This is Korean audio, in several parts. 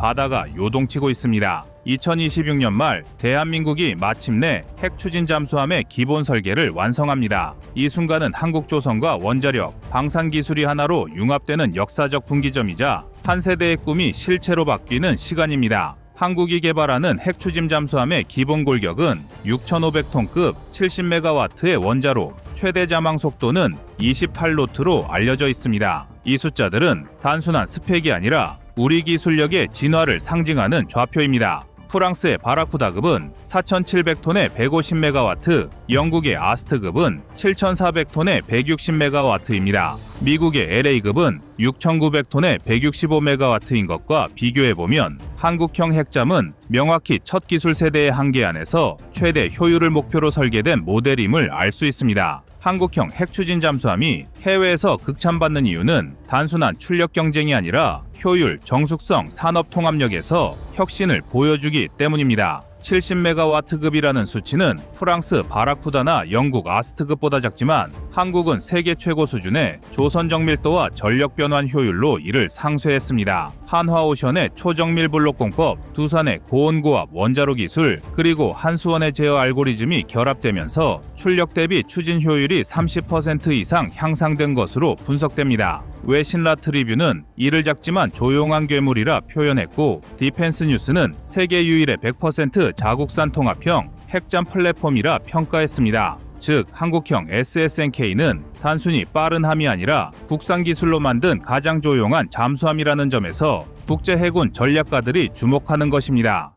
바다가 요동치고 있습니다. 2026년 말 대한민국이 마침내 핵 추진 잠수함의 기본 설계를 완성합니다. 이 순간은 한국조선과 원자력, 방산기술이 하나로 융합되는 역사적 분기점이자 한 세대의 꿈이 실체로 바뀌는 시간입니다. 한국이 개발하는 핵 추진 잠수함의 기본 골격은 6,500톤급 70메가와트의 원자로, 최대 자망 속도는 28노트로 알려져 있습니다. 이 숫자들은 단순한 스펙이 아니라 우리 기술력의 진화를 상징하는 좌표입니다. 프랑스의 바라쿠다급은 4,700톤의 150메가와트, 영국의 아스트급은 7,400톤의 160메가와트입니다. 미국의 LA급은 6,900톤의 165메가와트인 것과 비교해보면 한국형 핵잠은 명확히 첫 기술 세대의 한계 안에서 최대 효율을 목표로 설계된 모델임을 알 수 있습니다. 한국형 핵추진 잠수함이 해외에서 극찬받는 이유는 단순한 출력 경쟁이 아니라 효율, 정숙성, 산업 통합력에서 혁신을 보여주기 때문입니다. 70메가와트급이라는 수치는 프랑스 바라쿠다나 영국 아스트급보다 작지만 한국은 세계 최고 수준의 조선 정밀도와 전력 변환 효율로 이를 상쇄했습니다. 한화오션의 초정밀 블록 공법, 두산의 고온고압 원자로 기술, 그리고 한수원의 제어 알고리즘이 결합되면서 출력 대비 추진 효율이 30% 이상 향상된 것으로 분석됩니다. 외신라 트리뷴은 이를 작지만 조용한 괴물이라 표현했고, 디펜스 뉴스는 세계 유일의 100% 자국산 통합형 핵잠 플랫폼이라 평가했습니다. 즉, 한국형 SSNK는 단순히 빠른 함이 아니라 국산 기술로 만든 가장 조용한 잠수함이라는 점에서 국제 해군 전략가들이 주목하는 것입니다.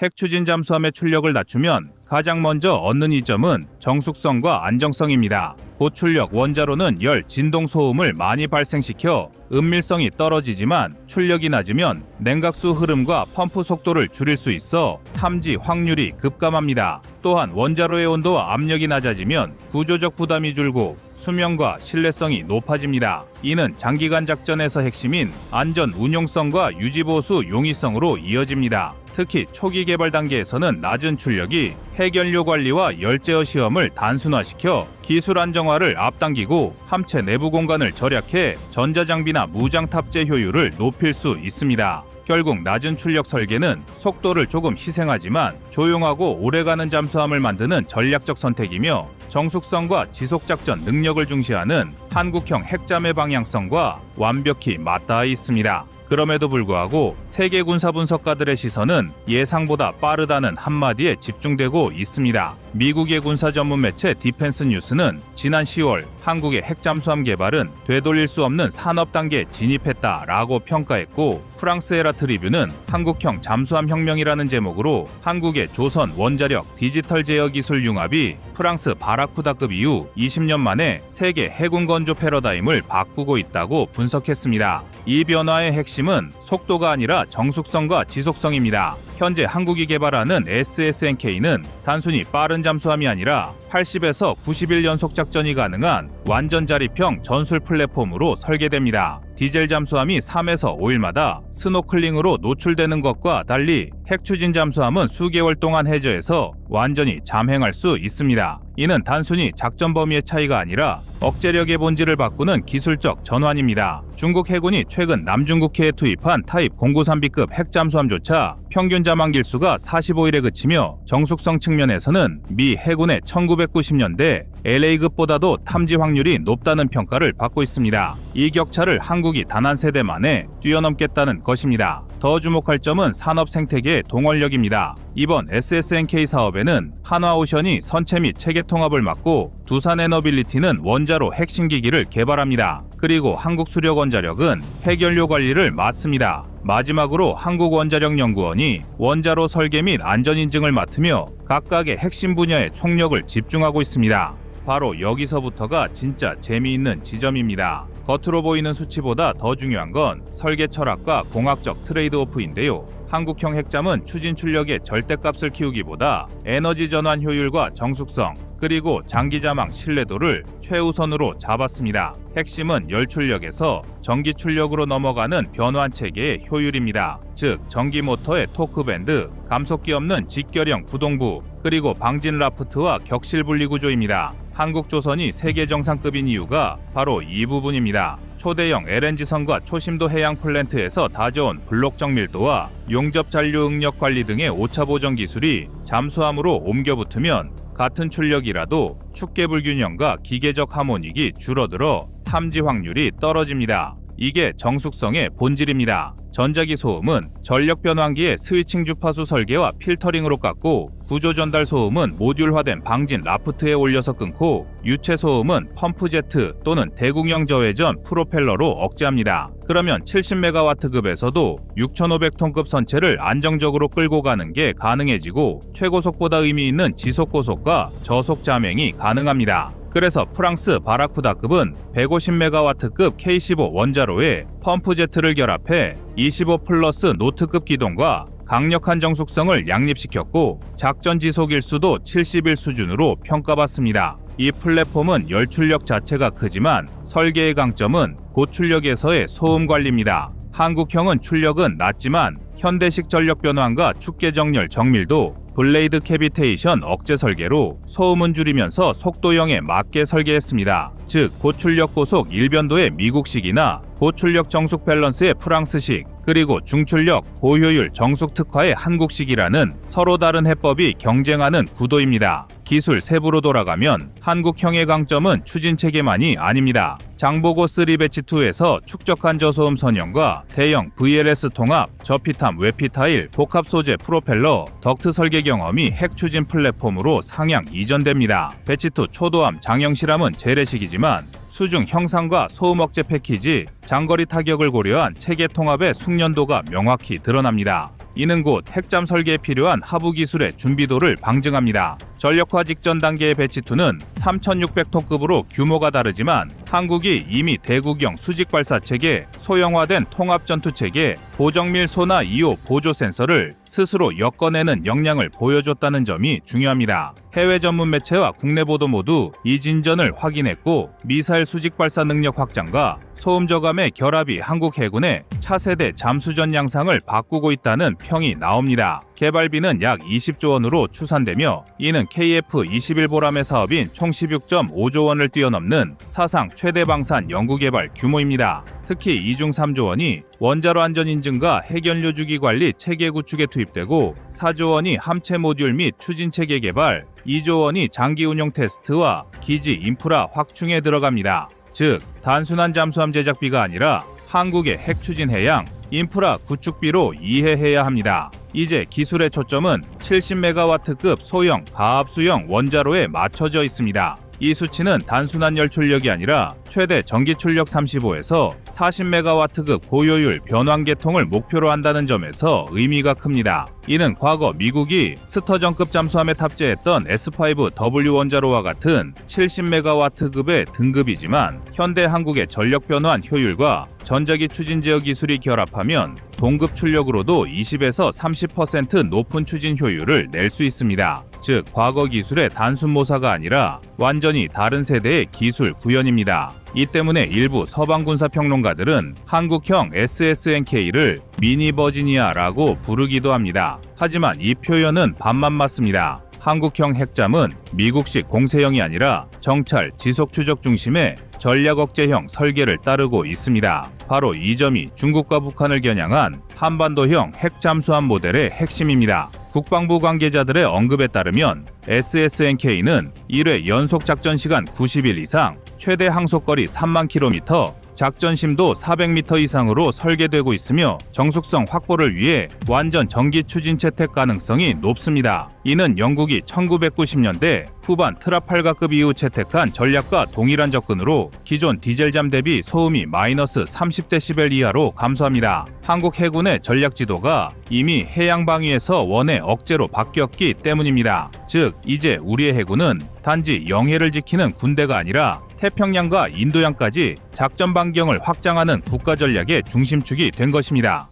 핵 추진 잠수함의 출력을 낮추면 가장 먼저 얻는 이점은 정숙성과 안정성입니다. 고출력 원자로는 열, 진동 소음을 많이 발생시켜 은밀성이 떨어지지만 출력이 낮으면 냉각수 흐름과 펌프 속도를 줄일 수 있어 탐지 확률이 급감합니다. 또한 원자로의 온도와 압력이 낮아지면 구조적 부담이 줄고 수명과 신뢰성이 높아집니다. 이는 장기간 작전에서 핵심인 안전 운용성과 유지보수 용이성으로 이어집니다. 특히 초기 개발 단계에서는 낮은 출력이 핵연료 관리와 열제어 시험을 단순화시켜 기술 안정화를 앞당기고 함체 내부 공간을 절약해 전자장비나 무장 탑재 효율을 높일 수 있습니다. 결국 낮은 출력 설계는 속도를 조금 희생하지만 조용하고 오래가는 잠수함을 만드는 전략적 선택이며, 정숙성과 지속작전 능력을 중시하는 한국형 핵잠의 방향성과 완벽히 맞닿아 있습니다. 그럼에도 불구하고 세계 군사 분석가들의 시선은 예상보다 빠르다는 한마디에 집중되고 있습니다. 미국의 군사 전문 매체 디펜스 뉴스는 지난 10월 한국의 핵잠수함 개발은 되돌릴 수 없는 산업 단계에 진입했다라고 평가했고, 프랑스의 라 트리뷴은 한국형 잠수함 혁명이라는 제목으로 한국의 조선 원자력 디지털 제어 기술 융합이 프랑스 바라쿠다급 이후 20년 만에 세계 해군 건조 패러다임을 바꾸고 있다고 분석했습니다. 이 변화의 핵심은 속도가 아니라 정숙성과 지속성입니다. 현재 한국이 개발하는 SSNK는 단순히 빠른 잠수함이 아니라 80에서 90일 연속 작전이 가능한 완전 자립형 전술 플랫폼으로 설계됩니다. 디젤 잠수함이 3에서 5일마다 스노클링으로 노출되는 것과 달리 핵 추진 잠수함은 수개월 동안 해저에서 완전히 잠행할 수 있습니다. 이는 단순히 작전 범위의 차이가 아니라 억제력의 본질을 바꾸는 기술적 전환입니다. 중국 해군이 최근 남중국해에 투입한 타입 093B급 핵잠수함조차 평균 자망 길수가 45일에 그치며, 정숙성 측면에서는 미 해군의 1990년대 LA급보다도 탐지 확률이 높다는 평가를 받고 있습니다. 이 격차를 한국이 단 한 세대 만에 뛰어넘겠다는 것입니다. 더 주목할 점은 산업 생태계의 동원력입니다. 이번 SSNK 사업에는 한화오션이 선체 및 체계 통합을 맡고, 두산에너빌리티는 원자로 핵심 기기를 개발합니다. 그리고 한국수력원자력은 핵연료 관리를 맡습니다. 마지막으로 한국원자력연구원이 원자로 설계 및 안전 인증을 맡으며 각각의 핵심 분야에 총력을 집중하고 있습니다. 바로 여기서부터가 진짜 재미있는 지점입니다. 겉으로 보이는 수치보다 더 중요한 건 설계 철학과 공학적 트레이드오프인데요. 한국형 핵잠은 추진 출력의 절대값을 키우기보다 에너지 전환 효율과 정숙성, 그리고 장기 자망 신뢰도를 최우선으로 잡았습니다. 핵심은 열 출력에서 전기 출력으로 넘어가는 변환 체계의 효율입니다. 즉, 전기 모터의 토크 밴드, 감속기 없는 직결형 구동부, 그리고 방진 라프트와 격실 분리 구조입니다. 한국조선이 세계 정상급인 이유가 바로 이 부분입니다. 초대형 LNG선과 초심도 해양 플랜트에서 다져온 블록 정밀도와 용접 잔류 응력 관리 등의 오차 보정 기술이 잠수함으로 옮겨 붙으면 같은 출력이라도 축계 불균형과 기계적 하모닉이 줄어들어 탐지 확률이 떨어집니다. 이게 정숙성의 본질입니다. 전자기 소음은 전력 변환기의 스위칭 주파수 설계와 필터링으로 깎고, 구조 전달 소음은 모듈화된 방진 라프트에 올려서 끊고, 유체 소음은 펌프 제트 또는 대궁형 저회전 프로펠러로 억제합니다. 그러면 70MW급에서도 6,500톤급 선체를 안정적으로 끌고 가는 게 가능해지고, 최고속보다 의미 있는 지속고속과 저속 자맹이 가능합니다. 그래서 프랑스 바라쿠다급은 150MW급 K15 원자로에 펌프 제트를 결합해 25 플러스 노트급 기동과 강력한 정숙성을 양립시켰고, 작전 지속 일수도 70일 수준으로 평가받습니다. 이 플랫폼은 열출력 자체가 크지만 설계의 강점은 고출력에서의 소음 관리입니다. 한국형은 출력은 낮지만 현대식 전력 변환과 축계 정렬 정밀도, 블레이드 캐비테이션 억제 설계로 소음은 줄이면서 속도형에 맞게 설계했습니다. 즉, 고출력 고속 일변도의 미국식이나 고출력 정숙 밸런스의 프랑스식, 그리고 중출력 고효율 정숙 특화의 한국식이라는 서로 다른 해법이 경쟁하는 구도입니다. 기술 세부로 돌아가면 한국형의 강점은 추진 체계만이 아닙니다. 장보고 3 배치2에서 축적한 저소음 선형과 대형 VLS 통합, 저피탐 외피타일, 복합 소재 프로펠러, 덕트 설계 경험이 핵 추진 플랫폼으로 상향 이전됩니다. 배치2 초도함 장형 실험은 재래식이지만 수중 형상과 소음 억제 패키지, 장거리 타격을 고려한 체계 통합의 숙련도가 명확히 드러납니다. 이는 곧 핵잠 설계에 필요한 하부 기술의 준비도를 방증합니다. 전력화 직전 단계의 배치2는 3,600톤급으로 규모가 다르지만 한국이 이미 대구경 수직 발사 체계, 소형화된 통합 전투 체계, 고정밀 소나 2호 보조 센서를 스스로 엮어내는 역량을 보여줬다는 점이 중요합니다. 해외 전문 매체와 국내 보도 모두 이 진전을 확인했고, 미사일 수직 발사 능력 확장과 소음 저감의 결합이 한국 해군의 차세대 잠수전 양상을 바꾸고 있다는 평이 나옵니다. 개발비는 약 20조 원으로 추산되며, 이는 KF-21 보람의 사업인 총 16.5조 원을 뛰어넘는 사상 최대 방산 연구개발 규모입니다. 특히 2중 3조 원이 원자로 안전 인증과 핵연료 주기 관리 체계 구축에 투입되고, 4조 원이 함체 모듈 및 추진 체계 개발, 2조 원이 장기 운용 테스트와 기지 인프라 확충에 들어갑니다. 즉, 단순한 잠수함 제작비가 아니라 한국의 핵 추진 해양 인프라 구축비로 이해해야 합니다. 이제 기술의 초점은 70MW급 소형 가압수형 원자로에 맞춰져 있습니다. 이 수치는 단순한 열출력이 아니라 최대 전기출력 35에서 40MW급 고효율 변환계통을 목표로 한다는 점에서 의미가 큽니다. 이는 과거 미국이 스터전급 잠수함에 탑재했던 S5W 원자로와 같은 70MW급의 등급이지만, 현대 한국의 전력 변환 효율과 전자기 추진 제어 기술이 결합하면 동급 출력으로도 20에서 30% 높은 추진 효율을 낼 수 있습니다. 즉, 과거 기술의 단순 모사가 아니라 완전히 다른 세대의 기술 구현입니다. 이 때문에 일부 서방 군사 평론가들은 한국형 SSNK를 미니 버지니아라고 부르기도 합니다. 하지만 이 표현은 반만 맞습니다. 한국형 핵잠은 미국식 공세형이 아니라 정찰, 지속 추적 중심의 전략 억제형 설계를 따르고 있습니다. 바로 이 점이 중국과 북한을 겨냥한 한반도형 핵잠수함 모델의 핵심입니다. 국방부 관계자들의 언급에 따르면 SSNK는 1회 연속 작전 시간 90일 이상, 최대 항속거리 3만 km, 작전 심도 400m 이상으로 설계되고 있으며, 정숙성 확보를 위해 완전 전기 추진 채택 가능성이 높습니다. 이는 영국이 1990년대 후반 트라팔가급 이후 채택한 전략과 동일한 접근으로 기존 디젤잠 대비 소음이 마이너스 30dB 이하로 감소합니다. 한국 해군의 전략 지도가 이미 해양 방위에서 원의 억제로 바뀌었기 때문입니다. 즉, 이제 우리의 해군은 단지 영해를 지키는 군대가 아니라 태평양과 인도양까지 작전 반경을 확장하는 국가 전략의 중심축이 된 것입니다.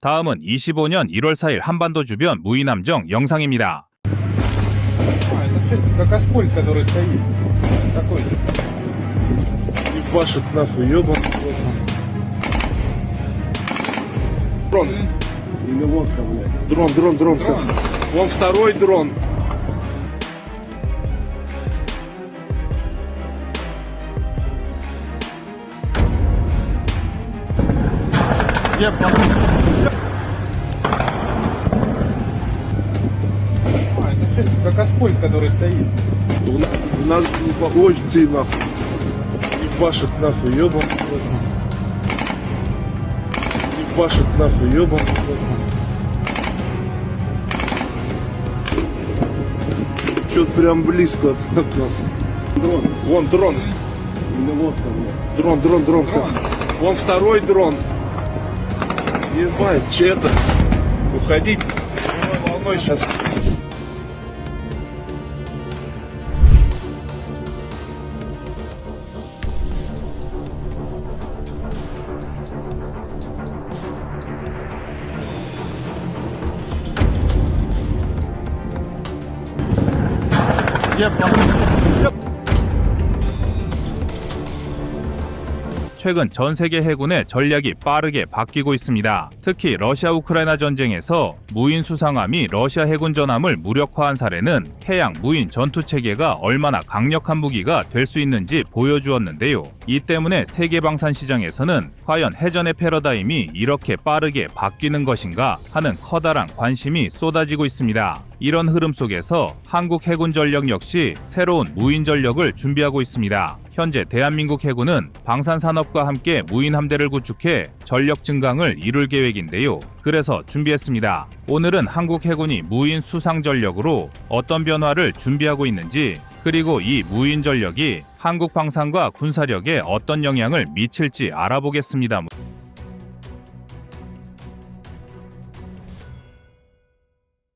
다음은 25년 1월 4일 한반도 주변 무인함정 영상입니다. Или лодка, блядь. Дрон. Вон второй дрон. Это все как аскольд, который стоит. У нас ой, ты нахуй. Ебашит нахуй, ёбан. Ебашит нахуй, ёбан. Чё-то прям близко от нас. Дрон. Вон дрон. Или лодка, блядь. Дрон. Вон второй дрон. Ебать, че это? Уходить волной сейчас. 최근 전 세계 해군의 전략이 빠르게 바뀌고 있습니다. 특히 러시아 우크라이나 전쟁에서 무인 수상함이 러시아 해군 전함을 무력화한 사례는 해양 무인 전투 체계가 얼마나 강력한 무기가 될 수 있는지 보여주었는데요. 이 때문에 세계 방산 시장에서는 과연 해전의 패러다임이 이렇게 빠르게 바뀌는 것인가 하는 커다란 관심이 쏟아지고 있습니다. 이런 흐름 속에서 한국 해군 전력 역시 새로운 무인 전력을 준비하고 있습니다. 현재 대한민국 해군은 방산산업과 함께 무인 함대를 구축해 전력 증강을 이룰 계획인데요. 그래서 준비했습니다. 오늘은 한국 해군이 무인 수상 전력으로 어떤 변화를 준비하고 있는지, 그리고 이 무인 전력이 한국 방산과 군사력에 어떤 영향을 미칠지 알아보겠습니다.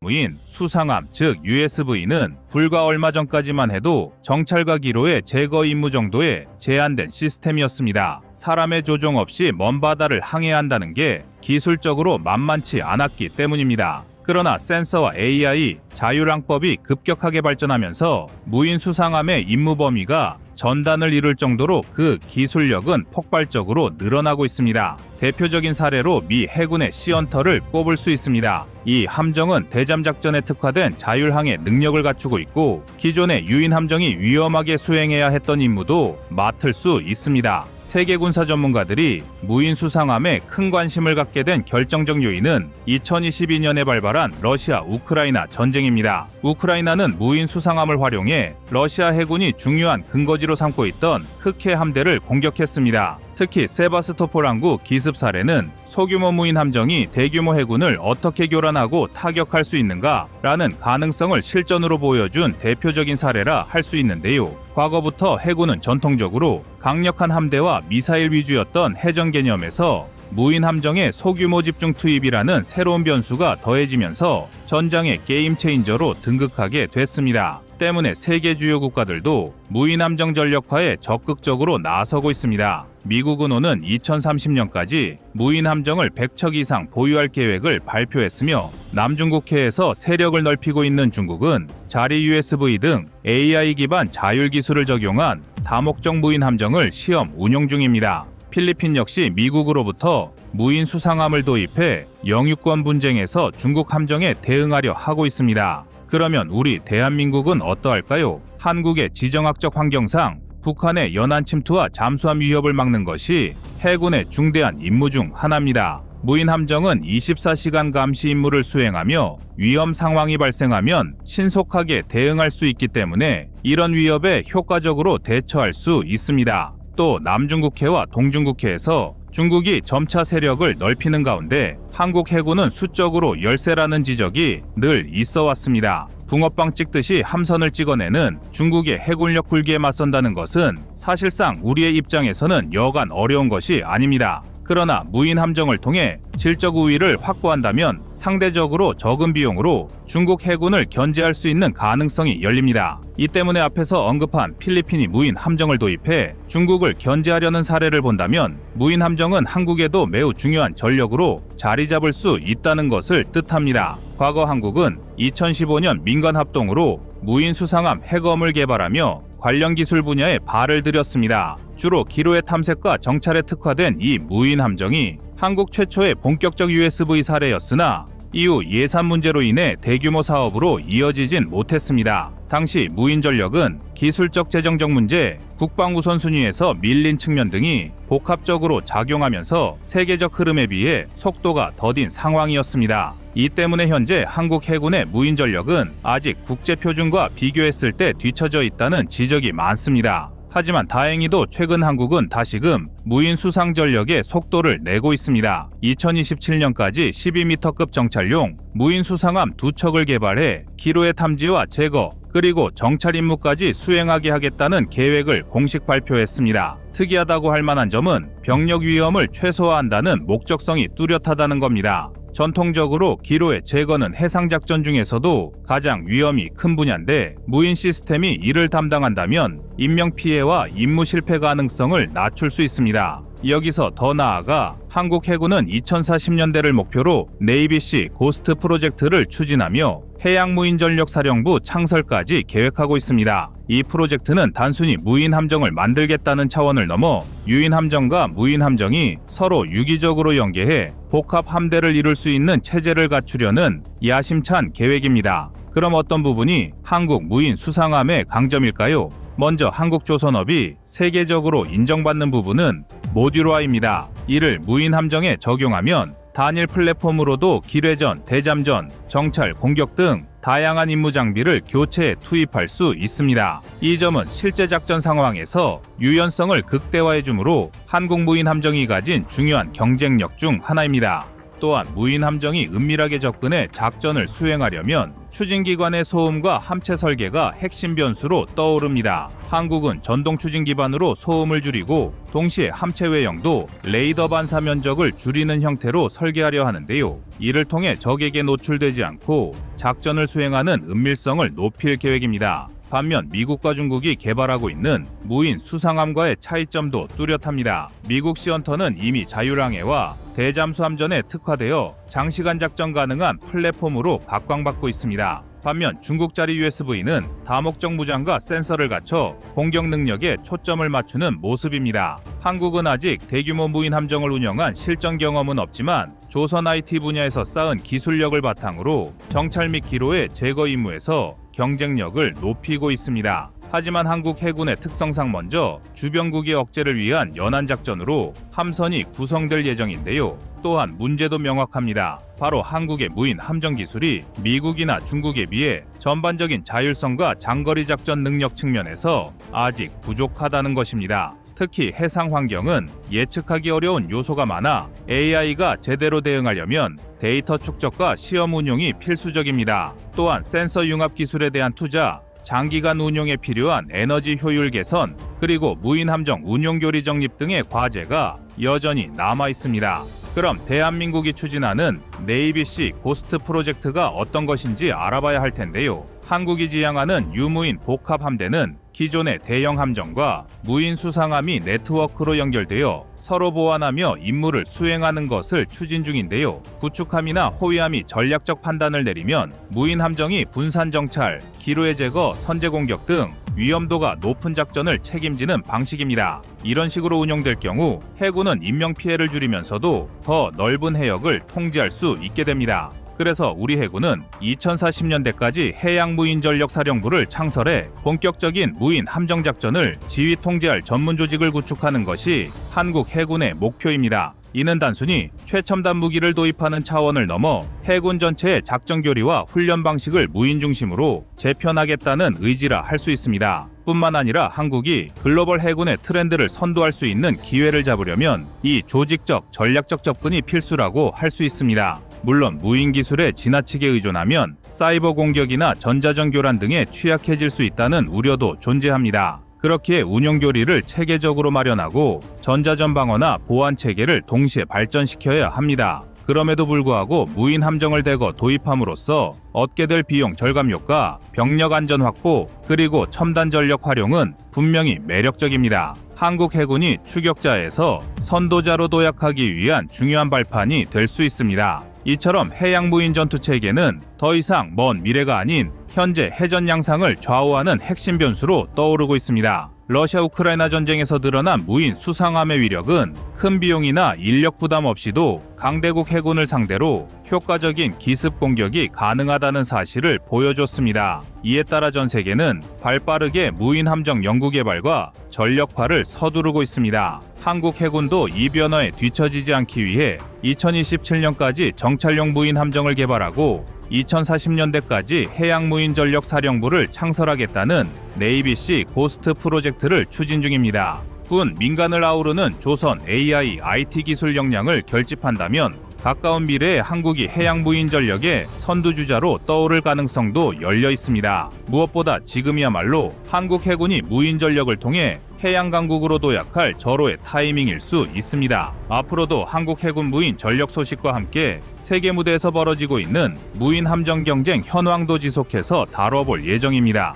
무인 수상함 즉 USV는 불과 얼마 전까지만 해도 정찰과 기로의 제거 임무 정도에 제한된 시스템이었습니다. 사람의 조종 없이 먼 바다를 항해야 한다는 게 기술적으로 만만치 않았기 때문입니다. 그러나 센서와 AI, 자율항법이 급격하게 발전하면서 무인 수상함의 임무 범위가 전단을 이룰 정도로 그 기술력은 폭발적으로 늘어나고 있습니다. 대표적인 사례로 미 해군의 시언터를 꼽을 수 있습니다. 이 함정은 대잠 작전에 특화된 자율항해 능력을 갖추고 있고 기존의 유인 함정이 위험하게 수행해야 했던 임무도 맡을 수 있습니다. 세계 군사 전문가들이 무인 수상함에 큰 관심을 갖게 된 결정적 요인은 2022년에 발발한 러시아 우크라이나 전쟁입니다. 우크라이나는 무인 수상함을 활용해 러시아 해군이 중요한 근거지로 삼고 있던 흑해 함대를 공격했습니다. 특히 세바스토폴 항구 기습 사례는 소규모 무인 함정이 대규모 해군을 어떻게 교란하고 타격할 수 있는가라는 가능성을 실전으로 보여준 대표적인 사례라 할 수 있는데요. 과거부터 해군은 전통적으로 강력한 함대와 미사일 위주였던 해전 개념에서 무인 함정의 소규모 집중 투입이라는 새로운 변수가 더해지면서 전장의 게임 체인저로 등극하게 됐습니다. 때문에 세계 주요 국가들도 무인 함정 전력화에 적극적으로 나서고 있습니다. 미국은 오는 2030년까지 무인 함정을 100척 이상 보유할 계획을 발표했으며 남중국해에서 세력을 넓히고 있는 중국은 자리 USV 등 AI 기반 자율 기술을 적용한 다목적 무인 함정을 시험 운용 중입니다. 필리핀 역시 미국으로부터 무인 수상함을 도입해 영유권 분쟁에서 중국 함정에 대응하려 하고 있습니다. 그러면 우리 대한민국은 어떠할까요? 한국의 지정학적 환경상 북한의 연안 침투와 잠수함 위협을 막는 것이 해군의 중대한 임무 중 하나입니다. 무인 함정은 24시간 감시 임무를 수행하며 위험 상황이 발생하면 신속하게 대응할 수 있기 때문에 이런 위협에 효과적으로 대처할 수 있습니다. 또 남중국해와 동중국해에서 중국이 점차 세력을 넓히는 가운데 한국 해군은 수적으로 열세라는 지적이 늘 있어 왔습니다. 붕어빵 찍듯이 함선을 찍어내는 중국의 해군력 굴기에 맞선다는 것은 사실상 우리의 입장에서는 여간 어려운 것이 아닙니다. 그러나 무인 함정을 통해 질적 우위를 확보한다면 상대적으로 적은 비용으로 중국 해군을 견제할 수 있는 가능성이 열립니다. 이 때문에 앞에서 언급한 필리핀이 무인 함정을 도입해 중국을 견제하려는 사례를 본다면 무인 함정은 한국에도 매우 중요한 전력으로 자리 잡을 수 있다는 것을 뜻합니다. 과거 한국은 2015년 민간 합동으로 무인 수상함 해검을 개발하며 관련 기술 분야에 발을 들였습니다. 주로 기로의 탐색과 정찰에 특화된 이 무인 함정이 한국 최초의 본격적 USV 사례였으나 이후 예산 문제로 인해 대규모 사업으로 이어지진 못했습니다. 당시 무인전력은 기술적 재정적 문제, 국방 우선순위에서 밀린 측면 등이 복합적으로 작용하면서 세계적 흐름에 비해 속도가 더딘 상황이었습니다. 이 때문에 현재 한국 해군의 무인전력은 아직 국제표준과 비교했을 때 뒤처져 있다는 지적이 많습니다. 하지만 다행히도 최근 한국은 다시금 무인 수상 전력의 속도를 내고 있습니다. 2027년까지 12m급 정찰용 무인 수상함 2척을 개발해 기로의 탐지와 제거, 그리고 정찰 임무까지 수행하게 하겠다는 계획을 공식 발표했습니다. 특이하다고 할 만한 점은 병력 위험을 최소화한다는 목적성이 뚜렷하다는 겁니다. 전통적으로 기로의 제거는 해상작전 중에서도 가장 위험이 큰 분야인데 무인 시스템이 이를 담당한다면 인명피해와 임무 실패 가능성을 낮출 수 있습니다. 여기서 더 나아가 한국 해군은 2040년대를 목표로 네이비시 고스트 프로젝트를 추진하며 해양무인전력사령부 창설까지 계획하고 있습니다. 이 프로젝트는 단순히 무인함정을 만들겠다는 차원을 넘어 유인함정과 무인함정이 서로 유기적으로 연계해 복합함대를 이룰 수 있는 체제를 갖추려는 야심찬 계획입니다. 그럼 어떤 부분이 한국 무인 수상함의 강점일까요? 먼저 한국조선업이 세계적으로 인정받는 부분은 모듈화입니다. 이를 무인 함정에 적용하면 단일 플랫폼으로도 기뢰전, 대잠전, 정찰, 공격 등 다양한 임무 장비를 교체해 투입할 수 있습니다. 이 점은 실제 작전 상황에서 유연성을 극대화해 주므로 한국 무인 함정이 가진 중요한 경쟁력 중 하나입니다. 또한 무인 함정이 은밀하게 접근해 작전을 수행하려면 추진기관의 소음과 함체 설계가 핵심 변수로 떠오릅니다. 한국은 전동 추진 기반으로 소음을 줄이고 동시에 함체 외형도 레이더 반사 면적을 줄이는 형태로 설계하려 하는데요. 이를 통해 적에게 노출되지 않고 작전을 수행하는 은밀성을 높일 계획입니다. 반면 미국과 중국이 개발하고 있는 무인 수상함과의 차이점도 뚜렷합니다. 미국 시헌터는 이미 자율항해와 대잠수함전에 특화되어 장시간 작전 가능한 플랫폼으로 각광받고 있습니다. 반면 중국짜리 USV는 다목적 무장과 센서를 갖춰 공격 능력에 초점을 맞추는 모습입니다. 한국은 아직 대규모 무인 함정을 운영한 실전 경험은 없지만 조선 IT 분야에서 쌓은 기술력을 바탕으로 정찰 및 기로의 제거 임무에서 경쟁력을 높이고 있습니다. 하지만 한국 해군의 특성상 먼저 주변국의 억제를 위한 연안작전으로 함선이 구성될 예정인데요. 또한 문제도 명확합니다. 바로 한국의 무인 함정 기술이 미국이나 중국에 비해 전반적인 자율성과 장거리 작전 능력 측면에서 아직 부족하다는 것입니다. 특히 해상 환경은 예측하기 어려운 요소가 많아 AI가 제대로 대응하려면 데이터 축적과 시험 운용이 필수적입니다. 또한 센서 융합 기술에 대한 투자, 장기간 운용에 필요한 에너지 효율 개선, 그리고 무인 함정 운용 교리 정립 등의 과제가 여전히 남아 있습니다. 그럼 대한민국이 추진하는 네이비시 고스트 프로젝트가 어떤 것인지 알아봐야 할 텐데요. 한국이 지향하는 유무인 복합 함대는 기존의 대형 함정과 무인 수상함이 네트워크로 연결되어 서로 보완하며 임무를 수행하는 것을 추진 중인데요. 구축함이나 호위함이 전략적 판단을 내리면 무인 함정이 분산 정찰, 기로의 제거, 선제 공격 등 위험도가 높은 작전을 책임지는 방식입니다. 이런 식으로 운영될 경우 해군은 인명피해를 줄이면서도 더 넓은 해역을 통제할 수 있게 됩니다. 그래서 우리 해군은 2040년대까지 해양무인전력사령부를 창설해 본격적인 무인 함정작전을 지휘 통제할 전문 조직을 구축하는 것이 한국 해군의 목표입니다. 이는 단순히 최첨단 무기를 도입하는 차원을 넘어 해군 전체의 작전 교리와 훈련 방식을 무인 중심으로 재편하겠다는 의지라 할 수 있습니다. 뿐만 아니라 한국이 글로벌 해군의 트렌드를 선도할 수 있는 기회를 잡으려면 이 조직적, 전략적 접근이 필수라고 할 수 있습니다. 물론 무인 기술에 지나치게 의존하면 사이버 공격이나 전자전 교란 등에 취약해질 수 있다는 우려도 존재합니다. 그렇기에 운용 교리를 체계적으로 마련하고 전자전 방어나 보안 체계를 동시에 발전시켜야 합니다. 그럼에도 불구하고 무인 함정을 대거 도입함으로써 얻게 될 비용 절감 효과, 병력 안전 확보, 그리고 첨단 전력 활용은 분명히 매력적입니다. 한국 해군이 추격자에서 선도자로 도약하기 위한 중요한 발판이 될 수 있습니다. 이처럼 해양 무인 전투 체계는 더 이상 먼 미래가 아닌 현재 해전 양상을 좌우하는 핵심 변수로 떠오르고 있습니다. 러시아 우크라이나 전쟁에서 드러난 무인 수상함의 위력은 큰 비용이나 인력 부담 없이도 강대국 해군을 상대로 효과적인 기습 공격이 가능하다는 사실을 보여줬습니다. 이에 따라 전 세계는 발빠르게 무인 함정 연구 개발과 전력화를 서두르고 있습니다. 한국 해군도 이 변화에 뒤처지지 않기 위해 2027년까지 정찰용 무인 함정을 개발하고 2040년대까지 해양 무인 전력 사령부를 창설하겠다는 네이비시 고스트 프로젝트를 추진 중입니다. 군 민간을 아우르는 조선 AI IT 기술 역량을 결집한다면 가까운 미래에 한국이 해양 무인 전력의 선두주자로 떠오를 가능성도 열려 있습니다. 무엇보다 지금이야말로 한국 해군이 무인 전력을 통해 해양 강국으로 도약할 절호의 타이밍일 수 있습니다. 앞으로도 한국 해군 무인 전력 소식과 함께 세계 무대에서 벌어지고 있는 무인 함정 경쟁 현황도 지속해서 다뤄볼 예정입니다.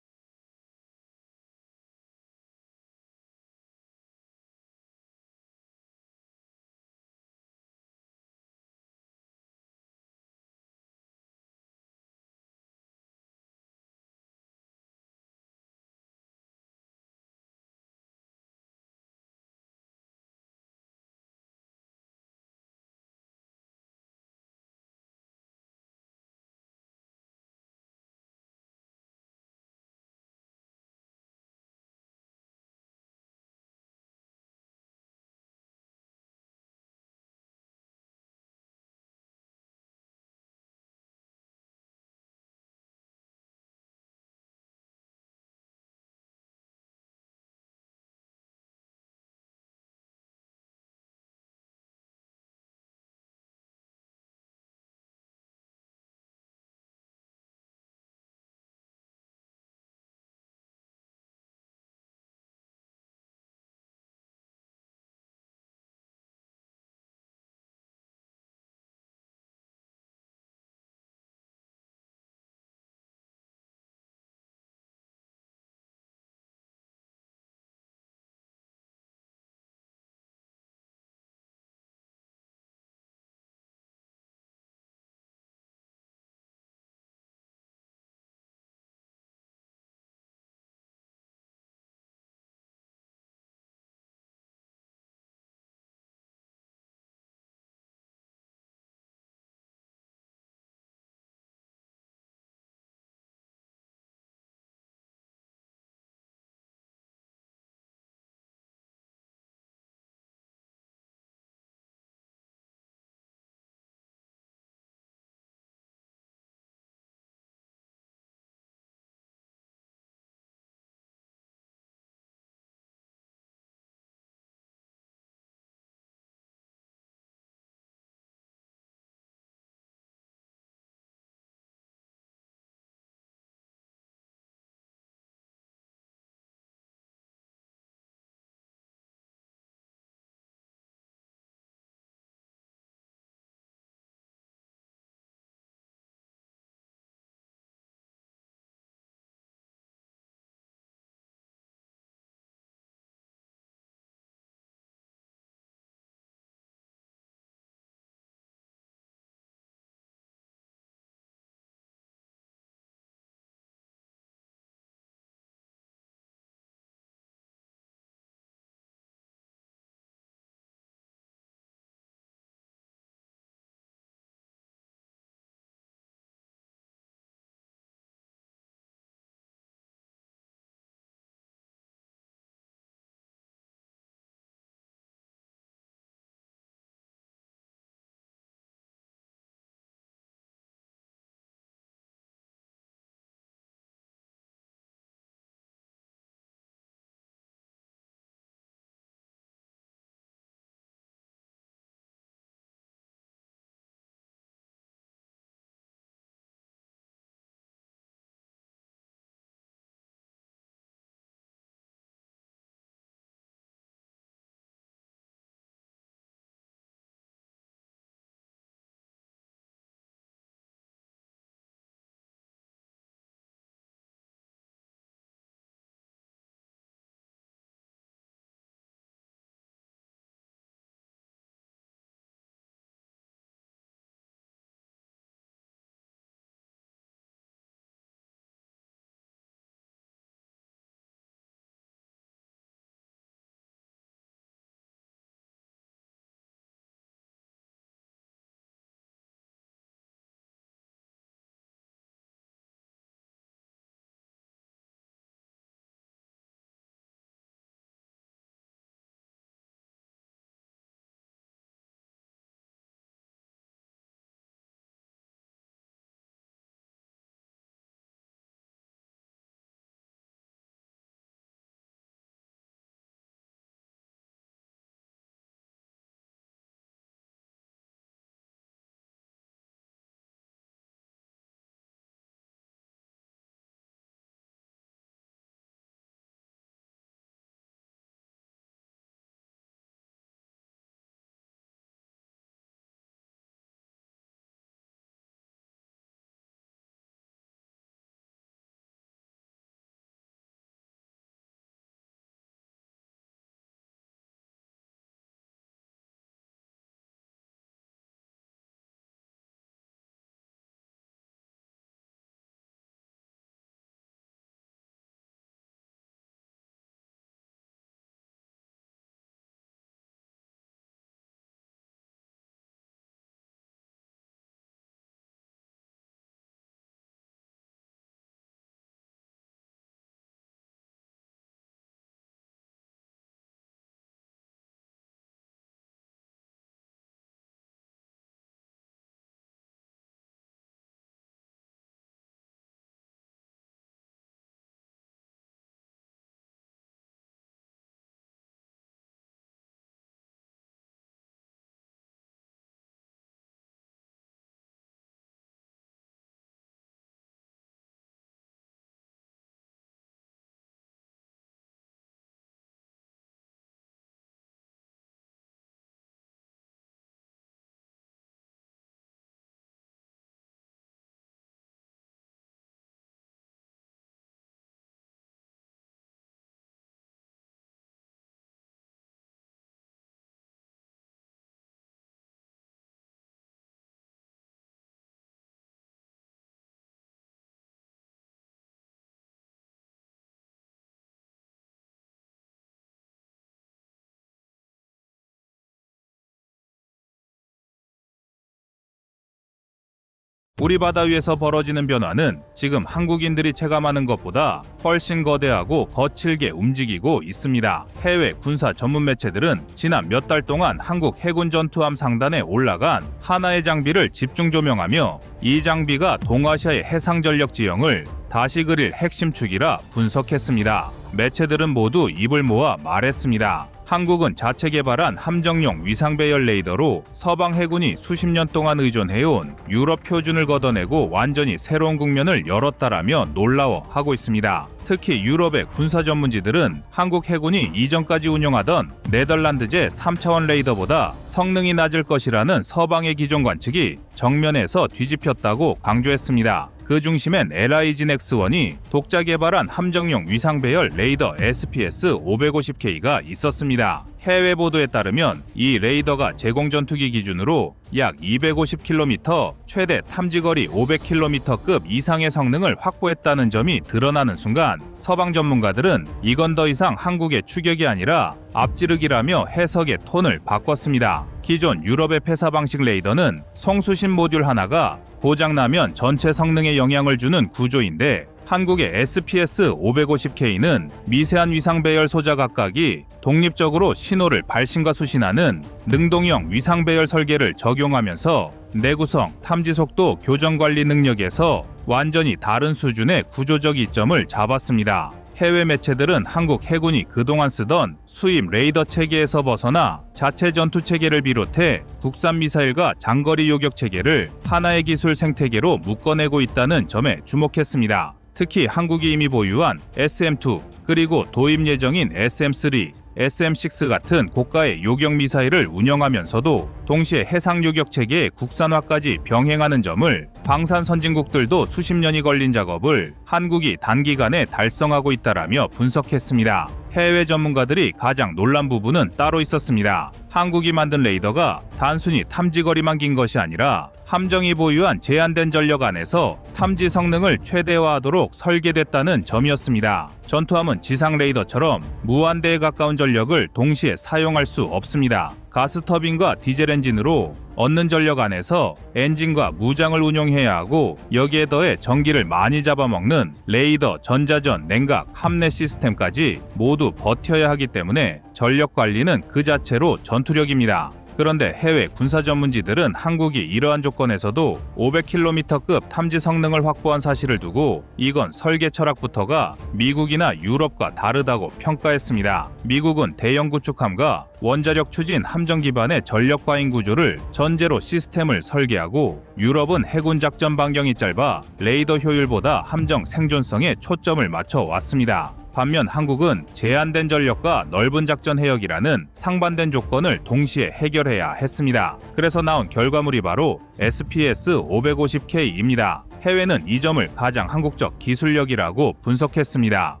우리 바다 위에서 벌어지는 변화는 지금 한국인들이 체감하는 것보다 훨씬 거대하고 거칠게 움직이고 있습니다. 해외 군사 전문 매체들은 지난 몇 달 동안 한국 해군 전투함 상단에 올라간 하나의 장비를 집중 조명하며 이 장비가 동아시아의 해상 전력 지형을 다시 그릴 핵심 축이라 분석했습니다. 매체들은 모두 입을 모아 말했습니다. 한국은 자체 개발한 함정용 위상배열 레이더로 서방 해군이 수십 년 동안 의존해온 유럽 표준을 걷어내고 완전히 새로운 국면을 열었다라며 놀라워하고 있습니다. 특히 유럽의 군사 전문지들은 한국 해군이 이전까지 운용하던 네덜란드제 3차원 레이더보다 성능이 낮을 것이라는 서방의 기존 관측이 정면에서 뒤집혔다고 강조했습니다. 그 중심엔 LIGNX1이 독자 개발한 함정용 위상배열 레이더 SPS-550K가 있었습니다. 해외 보도에 따르면 이 레이더가 제공 전투기 기준으로 약 250km, 최대 탐지거리 500km급 이상의 성능을 확보했다는 점이 드러나는 순간 서방 전문가들은 이건 더 이상 한국의 추격이 아니라 앞지르기라며 해석의 톤을 바꿨습니다. 기존 유럽의 폐사 방식 레이더는 송수신 모듈 하나가 고장나면 전체 성능에 영향을 주는 구조인데 한국의 SPS-550K는 미세한 위상 배열 소자 각각이 독립적으로 신호를 발신과 수신하는 능동형 위상 배열 설계를 적용하면서 내구성, 탐지 속도, 교정 관리 능력에서 완전히 다른 수준의 구조적 이점을 잡았습니다. 해외 매체들은 한국 해군이 그동안 쓰던 수입 레이더 체계에서 벗어나 자체 전투 체계를 비롯해 국산 미사일과 장거리 요격 체계를 하나의 기술 생태계로 묶어내고 있다는 점에 주목했습니다. 특히 한국이 이미 보유한 SM-2 그리고 도입 예정인 SM-3, SM-6 같은 고가의 요격 미사일을 운영하면서도 동시에 해상 요격 체계의 국산화까지 병행하는 점을 방산 선진국들도 수십 년이 걸린 작업을 한국이 단기간에 달성하고 있다라며 분석했습니다. 해외 전문가들이 가장 놀란 부분은 따로 있었습니다. 한국이 만든 레이더가 단순히 탐지거리만 긴 것이 아니라 함정이 보유한 제한된 전력 안에서 탐지 성능을 최대화하도록 설계됐다는 점이었습니다. 전투함은 지상 레이더처럼 무한대에 가까운 전력을 동시에 사용할 수 없습니다. 가스터빈과 디젤 엔진으로 얻는 전력 안에서 엔진과 무장을 운용해야 하고 여기에 더해 전기를 많이 잡아먹는 레이더, 전자전, 냉각, 함내 시스템까지 모두 버텨야 하기 때문에 전력 관리는 그 자체로 전투력입니다. 그런데 해외 군사 전문지들은 한국이 이러한 조건에서도 500km급 탐지 성능을 확보한 사실을 두고 이건 설계 철학부터가 미국이나 유럽과 다르다고 평가했습니다. 미국은 대형 구축함과 원자력 추진 함정 기반의 전력 과잉 구조를 전제로 시스템을 설계하고 유럽은 해군 작전 반경이 짧아 레이더 효율보다 함정 생존성에 초점을 맞춰 왔습니다. 반면 한국은 제한된 전력과 넓은 작전 해역이라는 상반된 조건을 동시에 해결해야 했습니다. 그래서 나온 결과물이 바로 SPS-550K입니다. 해외는 이 점을 가장 한국적 기술력이라고 분석했습니다.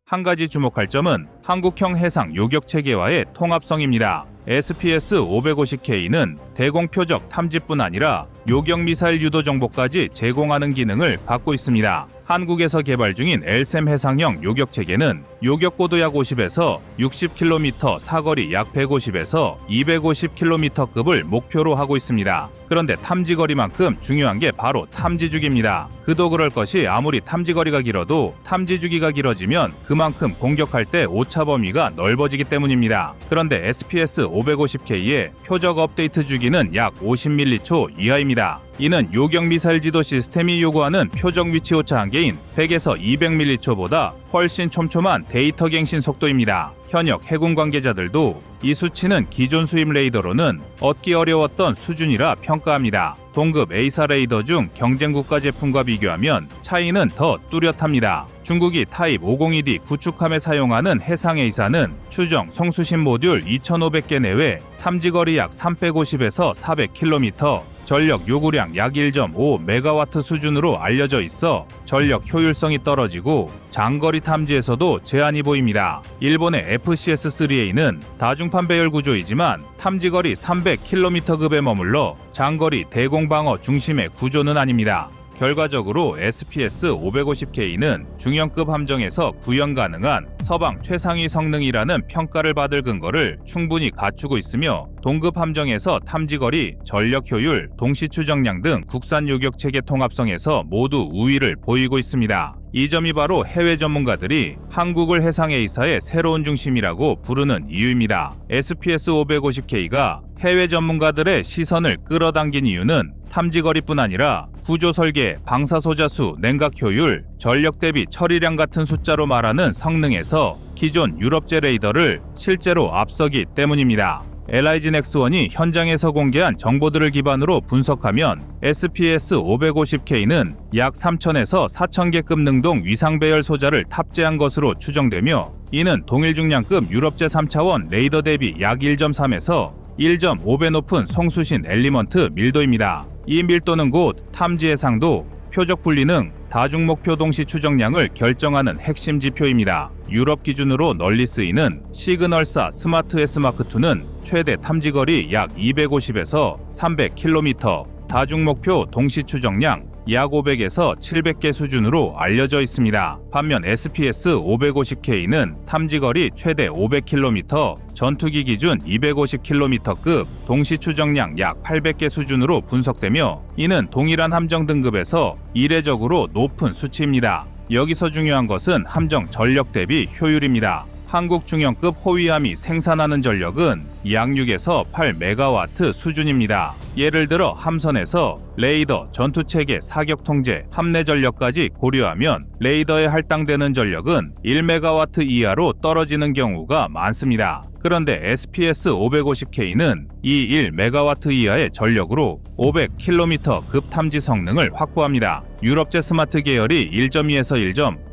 한 가지 주목할 점은 한국형 해상 요격 체계와의 통합성입니다. SPS-550K는 대공표적 탐지뿐 아니라 요격 미사일 유도 정보까지 제공하는 기능을 갖고 있습니다. 한국에서 개발 중인 LSAM 해상형 요격 체계는 요격 고도 약 50에서 60km, 사거리 약 150에서 250km급을 목표로 하고 있습니다. 그런데 탐지거리만큼 중요한 게 바로 탐지주기입니다. 그도 그럴 것이 아무리 탐지거리가 길어도 탐지주기가 길어지면 그만큼 공격할 때 오차 범위가 넓어지기 때문입니다. 그런데 SPS-550K의 표적 업데이트 주기는 약 50m초 이하입니다. 이는 요격 미사일 지도 시스템이 요구하는 표적 위치 오차 한계인 100에서 200m초보다 훨씬 촘촘한 데이터 갱신 속도입니다. 현역 해군 관계자들도 이 수치는 기존 수입 레이더로는 얻기 어려웠던 수준이라 평가합니다. 동급 A사 레이더 중 경쟁 국가 제품과 비교하면 차이는 더 뚜렷합니다. 중국이 타입 502D 구축함에 사용하는 해상 A사는 추정 송수신 모듈 2,500개 내외 탐지거리 약 350에서 400km, 전력 요구량 약 1.5MW 수준으로 알려져 있어 전력 효율성이 떨어지고 장거리 탐지에서도 제한이 보입니다. 일본의 FCS-3A는 다중판 배열 구조이지만 탐지거리 300km급에 머물러 장거리 대공방어 중심의 구조는 아닙니다. 결과적으로 SPS-550K는 중형급 함정에서 구현 가능한 서방 최상위 성능이라는 평가를 받을 근거를 충분히 갖추고 있으며 동급 함정에서 탐지거리, 전력 효율, 동시 추정량 등 국산 요격 체계 통합성에서 모두 우위를 보이고 있습니다. 이 점이 바로 해외 전문가들이 한국을 해상에이사의 새로운 중심이라고 부르는 이유입니다. SPS-550K가 해외 전문가들의 시선을 끌어당긴 이유는 탐지거리뿐 아니라 구조 설계, 방사 소자수, 냉각 효율, 전력 대비 처리량 같은 숫자로 말하는 성능에서 기존 유럽제 레이더를 실제로 앞서기 때문입니다. LIG X1이 현장에서 공개한 정보들을 기반으로 분석하면 SPS-550K는 약 3,000에서 4,000개급 능동 위상 배열 소자를 탑재한 것으로 추정되며 이는 동일 중량급 유럽제 3차원 레이더 대비 약 1.3에서 1.5배 높은 송수신 엘리먼트 밀도입니다. 이 밀도는 곧 탐지 해상도, 표적 분리능, 다중 목표 동시 추정량을 결정하는 핵심 지표입니다. 유럽 기준으로 널리 쓰이는 시그널사 스마트 S-2는 최대 탐지거리 약 250에서 300km, 다중 목표 동시 추정량 약 500에서 700개 수준으로 알려져 있습니다. 반면 SPS-550K는 탐지거리 최대 500km, 전투기 기준 250km급, 동시 추정량 약 800개 수준으로 분석되며 이는 동일한 함정 등급에서 이례적으로 높은 수치입니다. 여기서 중요한 것은 함정 전력 대비 효율입니다. 한국 중형급 호위함이 생산하는 전력은 약 6에서 8MW 수준입니다. 예를 들어 함선에서 레이더, 전투체계, 사격 통제, 함내 전력까지 고려하면 레이더에 할당되는 전력은 1MW 이하로 떨어지는 경우가 많습니다. 그런데 SPS-550K는 이 1MW 이하의 전력으로 500km 급 탐지 성능을 확보합니다. 유럽제 스마트 계열이 1.2에서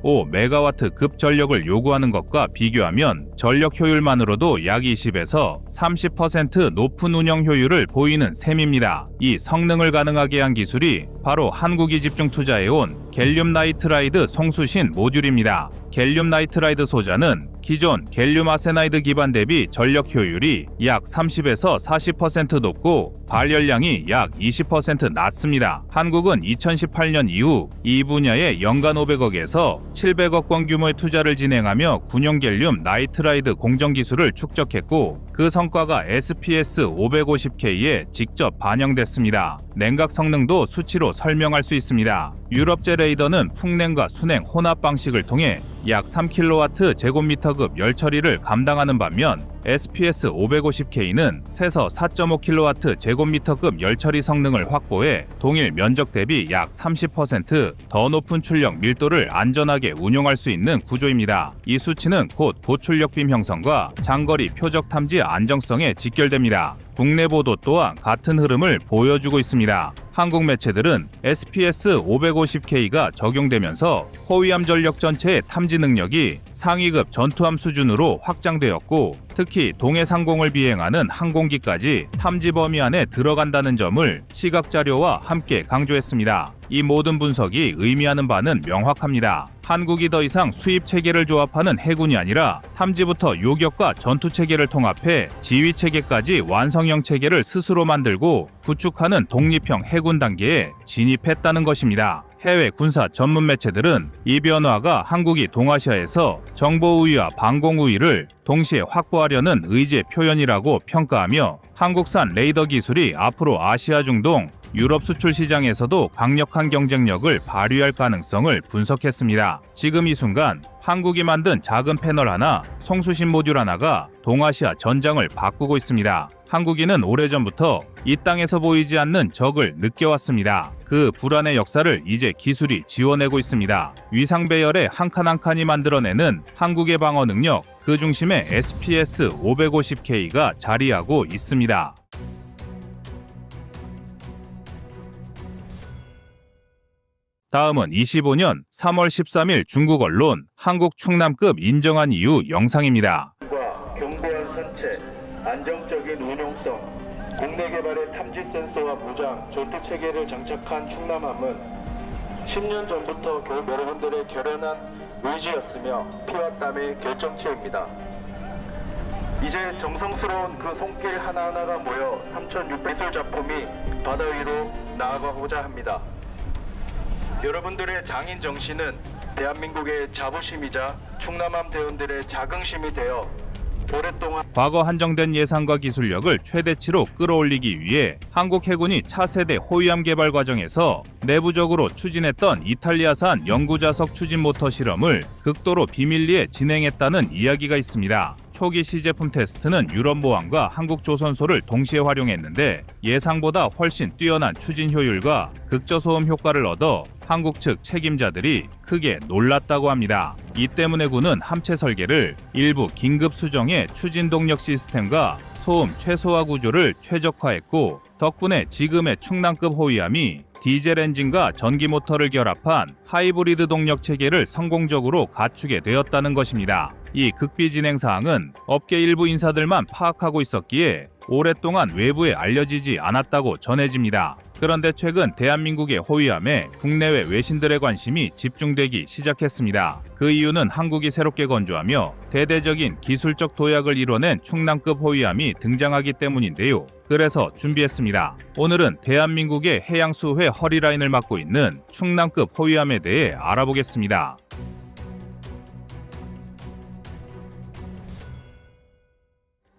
1.5MW 급 전력을 요구하는 것과 비교하면 전력 효율만으로도 약 20에서 30% 높은 운영 효율을 보이는 셈입니다. 이 성능을 가능하게 한 기술이 바로 한국이 집중 투자해온 갤륨 나이트라이드 송수신 모듈입니다. 갤륨 나이트라이드 소자는 기존 갤륨 아세나이드 기반 대비 전력 효율이 약 30에서 40% 높고 발열량이 약 20% 낮습니다. 한국은 2018년 이후 이 분야에 연간 500억에서 700억 원 규모의 투자를 진행하며 군용 갤륨 나이트라이드 공정 기술을 축적했고 그 성과가 SPS-550K에 직접 반영됐습니다. 냉각 성능도 수치로 설명할 수 있습니다. 유럽제 레이더는 풍냉과 순행 혼합 방식을 통해 약 3kW 제곱미터급 열 처리를 감당하는 반면 SPS-550K는 세서 4.5kW 제곱미터급 열 처리 성능을 확보해 동일 면적 대비 약 30% 더 높은 출력 밀도를 안전하게 운용할 수 있는 구조입니다. 이 수치는 곧 고출력 빔 형성과 장거리 표적 탐지 안정성에 직결됩니다. 국내 보도 또한 같은 흐름을 보여주고 있습니다. 한국 매체들은 SPS-550K가 적용되면서 호위함 전력 전체의 탐지 능력이 상위급 전투함 수준으로 확장되었고 특히 동해 상공을 비행하는 항공기까지 탐지 범위 안에 들어간다는 점을 시각자료와 함께 강조했습니다. 이 모든 분석이 의미하는 바는 명확합니다. 한국이 더 이상 수입 체계를 조합하는 해군이 아니라 탐지부터 요격과 전투 체계를 통합해 지휘 체계까지 완성형 체계를 스스로 만들고 구축하는 독립형 해군 단계에 진입했다는 것입니다. 해외 군사 전문 매체들은 이 변화가 한국이 동아시아에서 정보 우위와 방공 우위를 동시에 확보하려는 의지의 표현이라고 평가하며 한국산 레이더 기술이 앞으로 아시아 중동, 유럽 수출 시장에서도 강력한 경쟁력을 발휘할 가능성을 분석했습니다. 지금 이 순간 한국이 만든 작은 패널 하나, 송수신 모듈 하나가 동아시아 전장을 바꾸고 있습니다. 한국인은 오래전부터 이 땅에서 보이지 않는 적을 느껴왔습니다. 그 불안의 역사를 이제 기술이 지워내고 있습니다. 위상 배열의 한 칸 한 칸이 만들어내는 한국의 방어 능력, 그 중심에 SPS-550K가 자리하고 있습니다. 다음은 25년 3월 13일 중국 언론 한국 충남급 인정한 이유 영상입니다. 견고한 선체, 안정적인 운용성, 국내 개발의 탐지 센서와 무장, 전투 체계를 장착한 충남함은 10년 전부터 여러분들의 결연한 의지였으며 피와 땀의 결정체입니다. 이제 정성스러운 그 손길 하나하나가 모여 3,600설 작품이 바다 위로 나아가고자 합니다. 여러분들의 장인 정신은 대한민국의 자부심이자 충남함 대원들의 자긍심이 되어 오랫동안 과거 한정된 예산과 기술력을 최대치로 끌어올리기 위해 한국 해군이 차세대 호위함 개발 과정에서 내부적으로 추진했던 이탈리아산 영구자석 추진 모터 실험을 극도로 비밀리에 진행했다는 이야기가 있습니다. 초기 시제품 테스트는 유럽모함과 한국 조선소를 동시에 활용했는데 예상보다 훨씬 뛰어난 추진 효율과 극저소음 효과를 얻어 한국 측 책임자들이 크게 놀랐다고 합니다. 이 때문에 군은 함체 설계를 일부 긴급 수정의 추진 동력 시스템과 소음 최소화 구조를 최적화했고 덕분에 지금의 충남급 호위함이 디젤 엔진과 전기 모터를 결합한 하이브리드 동력 체계를 성공적으로 갖추게 되었다는 것입니다. 이 극비 진행 사항은 업계 일부 인사들만 파악하고 있었기에 오랫동안 외부에 알려지지 않았다고 전해집니다. 그런데 최근 대한민국의 호위함에 국내외 외신들의 관심이 집중되기 시작했습니다. 그 이유는 한국이 새롭게 건조하며 대대적인 기술적 도약을 이뤄낸 충남급 호위함이 등장하기 때문인데요. 그래서 준비했습니다. 오늘은 대한민국의 해양 수호의 허리라인을 맡고 있는 충남급 호위함에 대해 알아보겠습니다.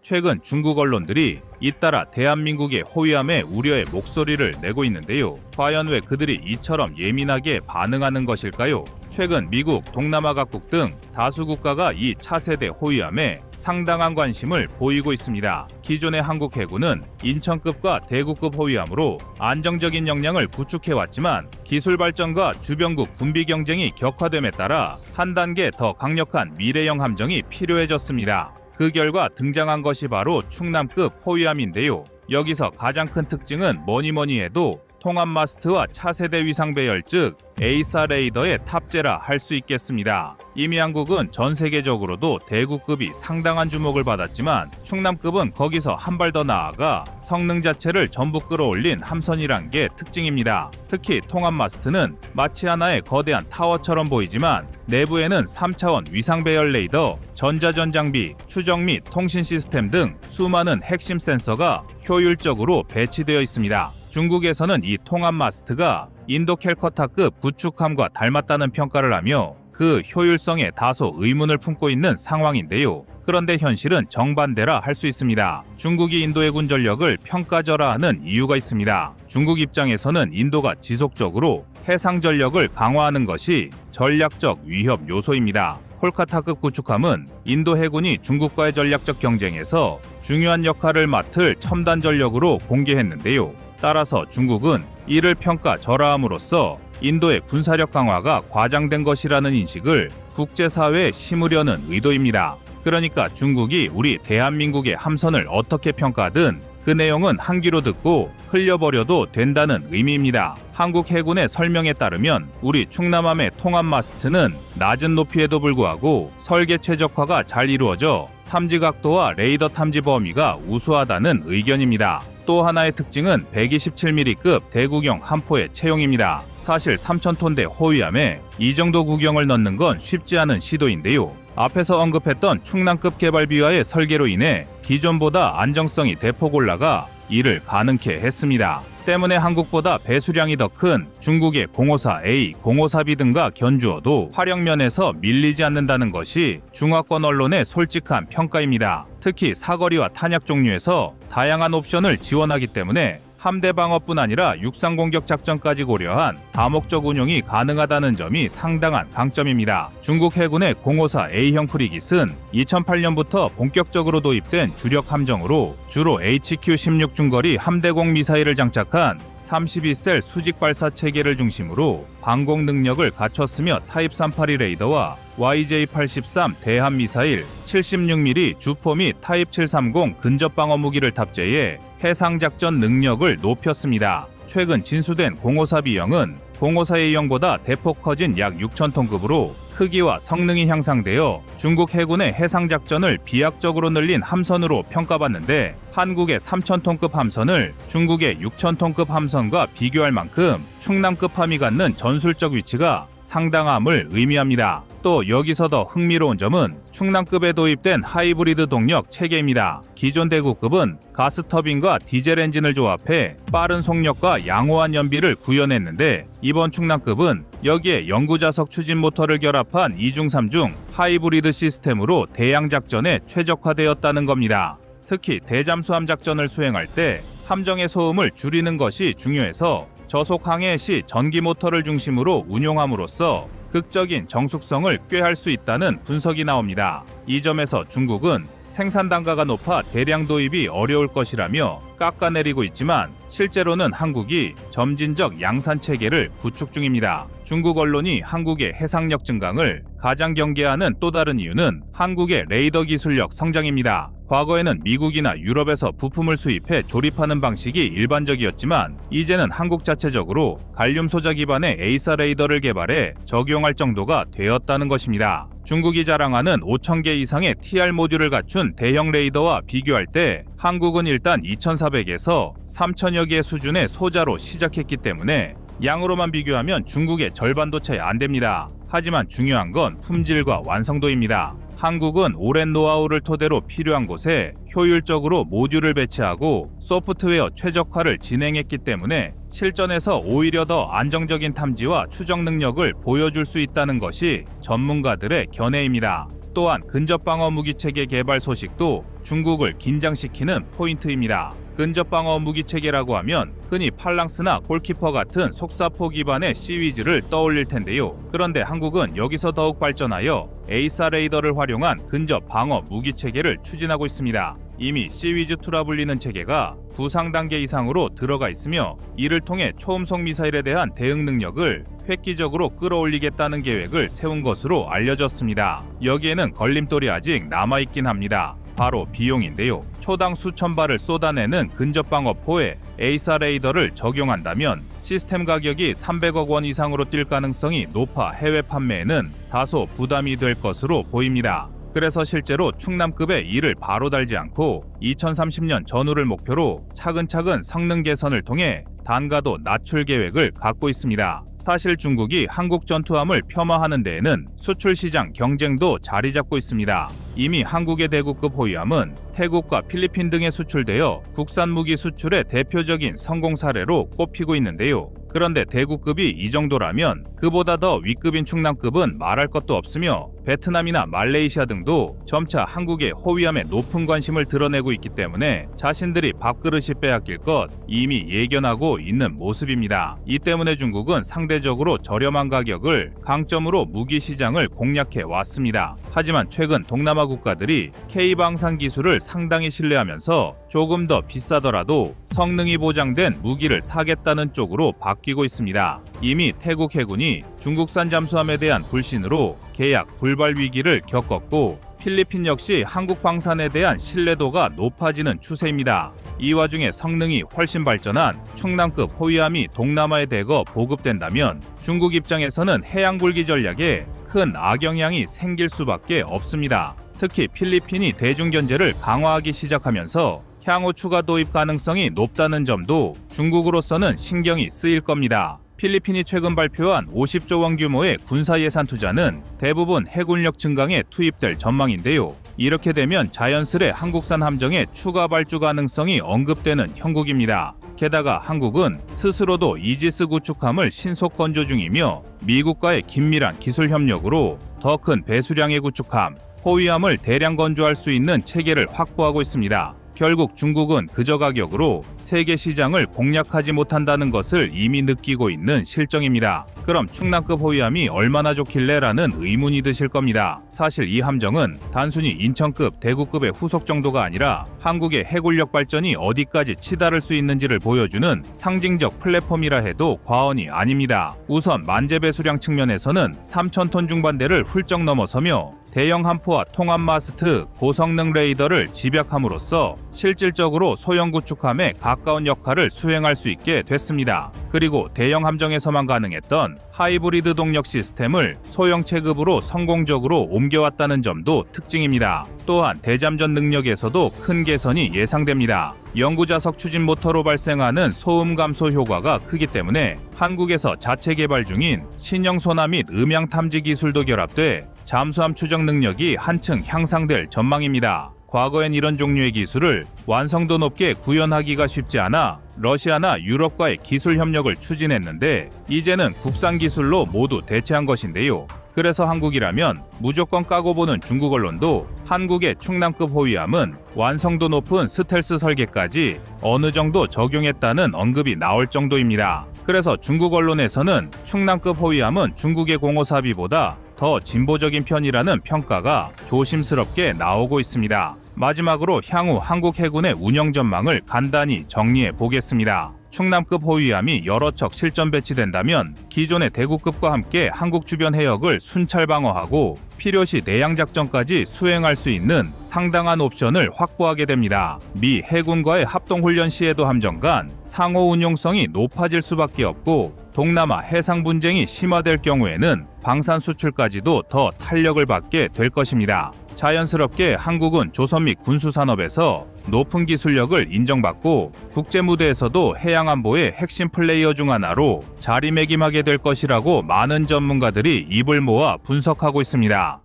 최근 중국 언론들이 잇따라 대한민국의 호위함에 우려의 목소리를 내고 있는데요. 과연 왜 그들이 이처럼 예민하게 반응하는 것일까요? 최근 미국, 동남아 각국 등 다수 국가가 이 차세대 호위함에 상당한 관심을 보이고 있습니다. 기존의 한국 해군은 인천급과 대구급 호위함으로 안정적인 역량을 구축해왔지만 기술 발전과 주변국 군비 경쟁이 격화됨에 따라 한 단계 더 강력한 미래형 함정이 필요해졌습니다. 그 결과 등장한 것이 바로 충남급 호위함인데요. 여기서 가장 큰 특징은 뭐니 해도 통합 마스트와 차세대 위상 배열 즉 A사 레이더의 탑재라 할 수 있겠습니다. 이미 한국은 전 세계적으로도 대구급이 상당한 주목을 받았지만 충남급은 거기서 한 발 더 나아가 성능 자체를 전부 끌어올린 함선이란 게 특징입니다. 특히 통합 마스트는 마치 하나의 거대한 타워처럼 보이지만 내부에는 3차원 위상 배열 레이더, 전자전 장비, 추적 및 통신 시스템 등 수많은 핵심 센서가 효율적으로 배치되어 있습니다. 중국에서는 이 통합 마스트가 인도 캘커타급 구축함과 닮았다는 평가를 하며 그 효율성에 다소 의문을 품고 있는 상황인데요. 그런데 현실은 정반대라 할 수 있습니다. 중국이 인도의 군 전력을 평가절하하는 이유가 있습니다. 중국 입장에서는 인도가 지속적으로 해상 전력을 강화하는 것이 전략적 위협 요소입니다. 콜카타급 구축함은 인도 해군이 중국과의 전략적 경쟁에서 중요한 역할을 맡을 첨단 전력으로 공개했는데요. 따라서 중국은 이를 평가절하함으로써 인도의 군사력 강화가 과장된 것이라는 인식을 국제사회에 심으려는 의도입니다. 그러니까 중국이 우리 대한민국의 함선을 어떻게 평가하든 그 내용은 한 귀로 듣고 흘려버려도 된다는 의미입니다. 한국 해군의 설명에 따르면 우리 충남함의 통합 마스트는 낮은 높이에도 불구하고 설계 최적화가 잘 이루어져 탐지 각도와 레이더 탐지 범위가 우수하다는 의견입니다. 또 하나의 특징은 127mm급 대구경 함포의 채용입니다. 사실 3,000톤대 호위함에 이 정도 구경을 넣는 건 쉽지 않은 시도인데요. 앞에서 언급했던 충남급 개발 비화의 설계로 인해 기존보다 안정성이 대폭 올라가 이를 가능케 했습니다. 때문에 한국보다 배수량이 더 큰 중국의 054A, 054B 등과 견주어도 화력면에서 밀리지 않는다는 것이 중화권 언론의 솔직한 평가입니다. 특히 사거리와 탄약 종류에서 다양한 옵션을 지원하기 때문에 함대 방어뿐 아니라 육상 공격 작전까지 고려한 다목적 운용이 가능하다는 점이 상당한 강점입니다. 중국 해군의 054A형 프리깃은 2008년부터 본격적으로 도입된 주력 함정으로 주로 HQ-16 중거리 함대공 미사일을 장착한 32셀 수직 발사 체계를 중심으로 방공 능력을 갖췄으며 타입 382 레이더와 YJ-83 대함 미사일, 76mm 주포 및 타입 730 근접 방어 무기를 탑재해 해상 작전 능력을 높였습니다. 최근 진수된 054B형은 054A형보다 대폭 커진 약 6,000톤급으로 크기와 성능이 향상되어 중국 해군의 해상 작전을 비약적으로 늘린 함선으로 평가받는데 한국의 3,000톤급 함선을 중국의 6,000톤급 함선과 비교할 만큼 충남급 함이 갖는 전술적 위치가 상당함을 의미합니다. 또 여기서 더 흥미로운 점은 충남급에 도입된 하이브리드 동력 체계입니다. 기존 대구급은 가스터빈과 디젤 엔진을 조합해 빠른 속력과 양호한 연비를 구현했는데 이번 충남급은 여기에 영구자석 추진 모터를 결합한 2중 3중 하이브리드 시스템으로 대양 작전에 최적화되었다는 겁니다. 특히 대잠수함 작전을 수행할 때 함정의 소음을 줄이는 것이 중요해서 저속 항해 시 전기 모터를 중심으로 운용함으로써 극적인 정숙성을 꾀할 수 있다는 분석이 나옵니다. 이 점에서 중국은 생산 단가가 높아 대량 도입이 어려울 것이라며 깎아내리고 있지만 실제로는 한국이 점진적 양산 체계를 구축 중입니다. 중국 언론이 한국의 해상력 증강을 가장 경계하는 또 다른 이유는 한국의 레이더 기술력 성장입니다. 과거에는 미국이나 유럽에서 부품을 수입해 조립하는 방식이 일반적이었지만 이제는 한국 자체적으로 갈륨 소자 기반의 에이사 레이더를 개발해 적용할 정도가 되었다는 것입니다. 중국이 자랑하는 5,000개 이상의 TR 모듈을 갖춘 대형 레이더와 비교할 때 한국은 일단 2,400에서 3,000여 개 수준의 소자로 시작했기 때문에 양으로만 비교하면 중국의 절반도 채 안 됩니다. 하지만 중요한 건 품질과 완성도입니다. 한국은 오랜 노하우를 토대로 필요한 곳에 효율적으로 모듈을 배치하고 소프트웨어 최적화를 진행했기 때문에 실전에서 오히려 더 안정적인 탐지와 추적 능력을 보여줄 수 있다는 것이 전문가들의 견해입니다. 또한 근접방어 무기체계 개발 소식도 중국을 긴장시키는 포인트입니다. 근접방어 무기체계라고 하면 흔히 팔랑스나 골키퍼 같은 속사포 기반의 시위즈를 떠올릴 텐데요. 그런데 한국은 여기서 더욱 발전하여 에이사 레이더를 활용한 근접방어 무기체계를 추진하고 있습니다. 이미 시위즈2라 불리는 체계가 구상 단계 이상으로 들어가 있으며 이를 통해 초음속 미사일에 대한 대응 능력을 획기적으로 끌어올리겠다는 계획을 세운 것으로 알려졌습니다. 여기에는 걸림돌이 아직 남아있긴 합니다. 바로 비용인데요. 초당 수천 발을 쏟아내는 근접방어포에 에이사 레이더를 적용한다면 시스템 가격이 300억 원 이상으로 뛸 가능성이 높아 해외 판매에는 다소 부담이 될 것으로 보입니다. 그래서 실제로 충남급에 이를 바로 달지 않고 2030년 전후를 목표로 차근차근 성능 개선을 통해 단가도 낮출 계획을 갖고 있습니다. 사실 중국이 한국 전투함을 폄하하는 데에는 수출 시장 경쟁도 자리 잡고 있습니다. 이미 한국의 대구급 호위함은 태국과 필리핀 등에 수출되어 국산 무기 수출의 대표적인 성공 사례로 꼽히고 있는데요. 그런데 대구급이 이 정도라면 그보다 더 윗급인 충남급은 말할 것도 없으며 베트남이나 말레이시아 등도 점차 한국의 호위함에 높은 관심을 드러내고 있기 때문에 자신들이 밥그릇이 빼앗길 것 이미 예견하고 있는 모습입니다. 이 때문에 중국은 상대적으로 저렴한 가격을 강점으로 무기 시장을 공략해 왔습니다. 하지만 최근 동남아 국가들이 K-방산 기술을 상당히 신뢰하면서 조금 더 비싸더라도 성능이 보장된 무기를 사겠다는 쪽으로 바뀌고 있습니다. 이미 태국 해군이 중국산 잠수함에 대한 불신으로 계약 불발 위기를 겪었고 필리핀 역시 한국 방산에 대한 신뢰도가 높아지는 추세입니다. 이 와중에 성능이 훨씬 발전한 충남급 호위함이 동남아에 대거 보급된다면 중국 입장에서는 해양불기 전략에 큰 악영향이 생길 수밖에 없습니다. 특히 필리핀이 대중견제를 강화하기 시작하면서 향후 추가 도입 가능성이 높다는 점도 중국으로서는 신경이 쓰일 겁니다. 필리핀이 최근 발표한 50조 원 규모의 군사 예산 투자는 대부분 해군력 증강에 투입될 전망인데요. 이렇게 되면 자연스레 한국산 함정의 추가 발주 가능성이 언급되는 형국입니다. 게다가 한국은 스스로도 이지스 구축함을 신속 건조 중이며 미국과의 긴밀한 기술 협력으로 더 큰 배수량의 구축함, 호위함을 대량 건조할 수 있는 체계를 확보하고 있습니다. 결국 중국은 그저 가격으로 세계 시장을 공략하지 못한다는 것을 이미 느끼고 있는 실정입니다. 그럼 충남급 호위함이 얼마나 좋길래라는 의문이 드실 겁니다. 사실 이 함정은 단순히 인천급, 대구급의 후속 정도가 아니라 한국의 해군력 발전이 어디까지 치달을 수 있는지를 보여주는 상징적 플랫폼이라 해도 과언이 아닙니다. 우선 만재 배수량 측면에서는 3,000톤 중반대를 훌쩍 넘어서며 대형 함포와 통합 마스트, 고성능 레이더를 집약함으로써 실질적으로 소형 구축함에 가까운 역할을 수행할 수 있게 됐습니다. 그리고 대형 함정에서만 가능했던 하이브리드 동력 시스템을 소형 체급으로 성공적으로 옮겨왔다는 점도 특징입니다. 또한 대잠전 능력에서도 큰 개선이 예상됩니다. 영구자석 추진 모터로 발생하는 소음 감소 효과가 크기 때문에 한국에서 자체 개발 중인 신형 소나 및 음향 탐지 기술도 결합돼 잠수함 추적 능력이 한층 향상될 전망입니다. 과거엔 이런 종류의 기술을 완성도 높게 구현하기가 쉽지 않아 러시아나 유럽과의 기술 협력을 추진했는데 이제는 국산 기술로 모두 대체한 것인데요. 그래서 한국이라면 무조건 까고 보는 중국 언론도 한국의 충남급 호위함은 완성도 높은 스텔스 설계까지 어느 정도 적용했다는 언급이 나올 정도입니다. 그래서 중국 언론에서는 충남급 호위함은 중국의 공호사비보다 더 진보적인 편이라는 평가가 조심스럽게 나오고 있습니다. 마지막으로 향후 한국 해군의 운영 전망을 간단히 정리해 보겠습니다. 충남급 호위함이 여러 척 실전 배치된다면 기존의 대구급과 함께 한국 주변 해역을 순찰 방어하고 필요시 내양 작전까지 수행할 수 있는 상당한 옵션을 확보하게 됩니다. 미 해군과의 합동 훈련 시에도 함정 간 상호 운용성이 높아질 수밖에 없고 동남아 해상 분쟁이 심화될 경우에는 방산 수출까지도 더 탄력을 받게 될 것입니다. 자연스럽게 한국은 조선 및 군수 산업에서 높은 기술력을 인정받고 국제 무대에서도 해양 안보의 핵심 플레이어 중 하나로 자리매김하게 될 것이라고 많은 전문가들이 입을 모아 분석하고 있습니다.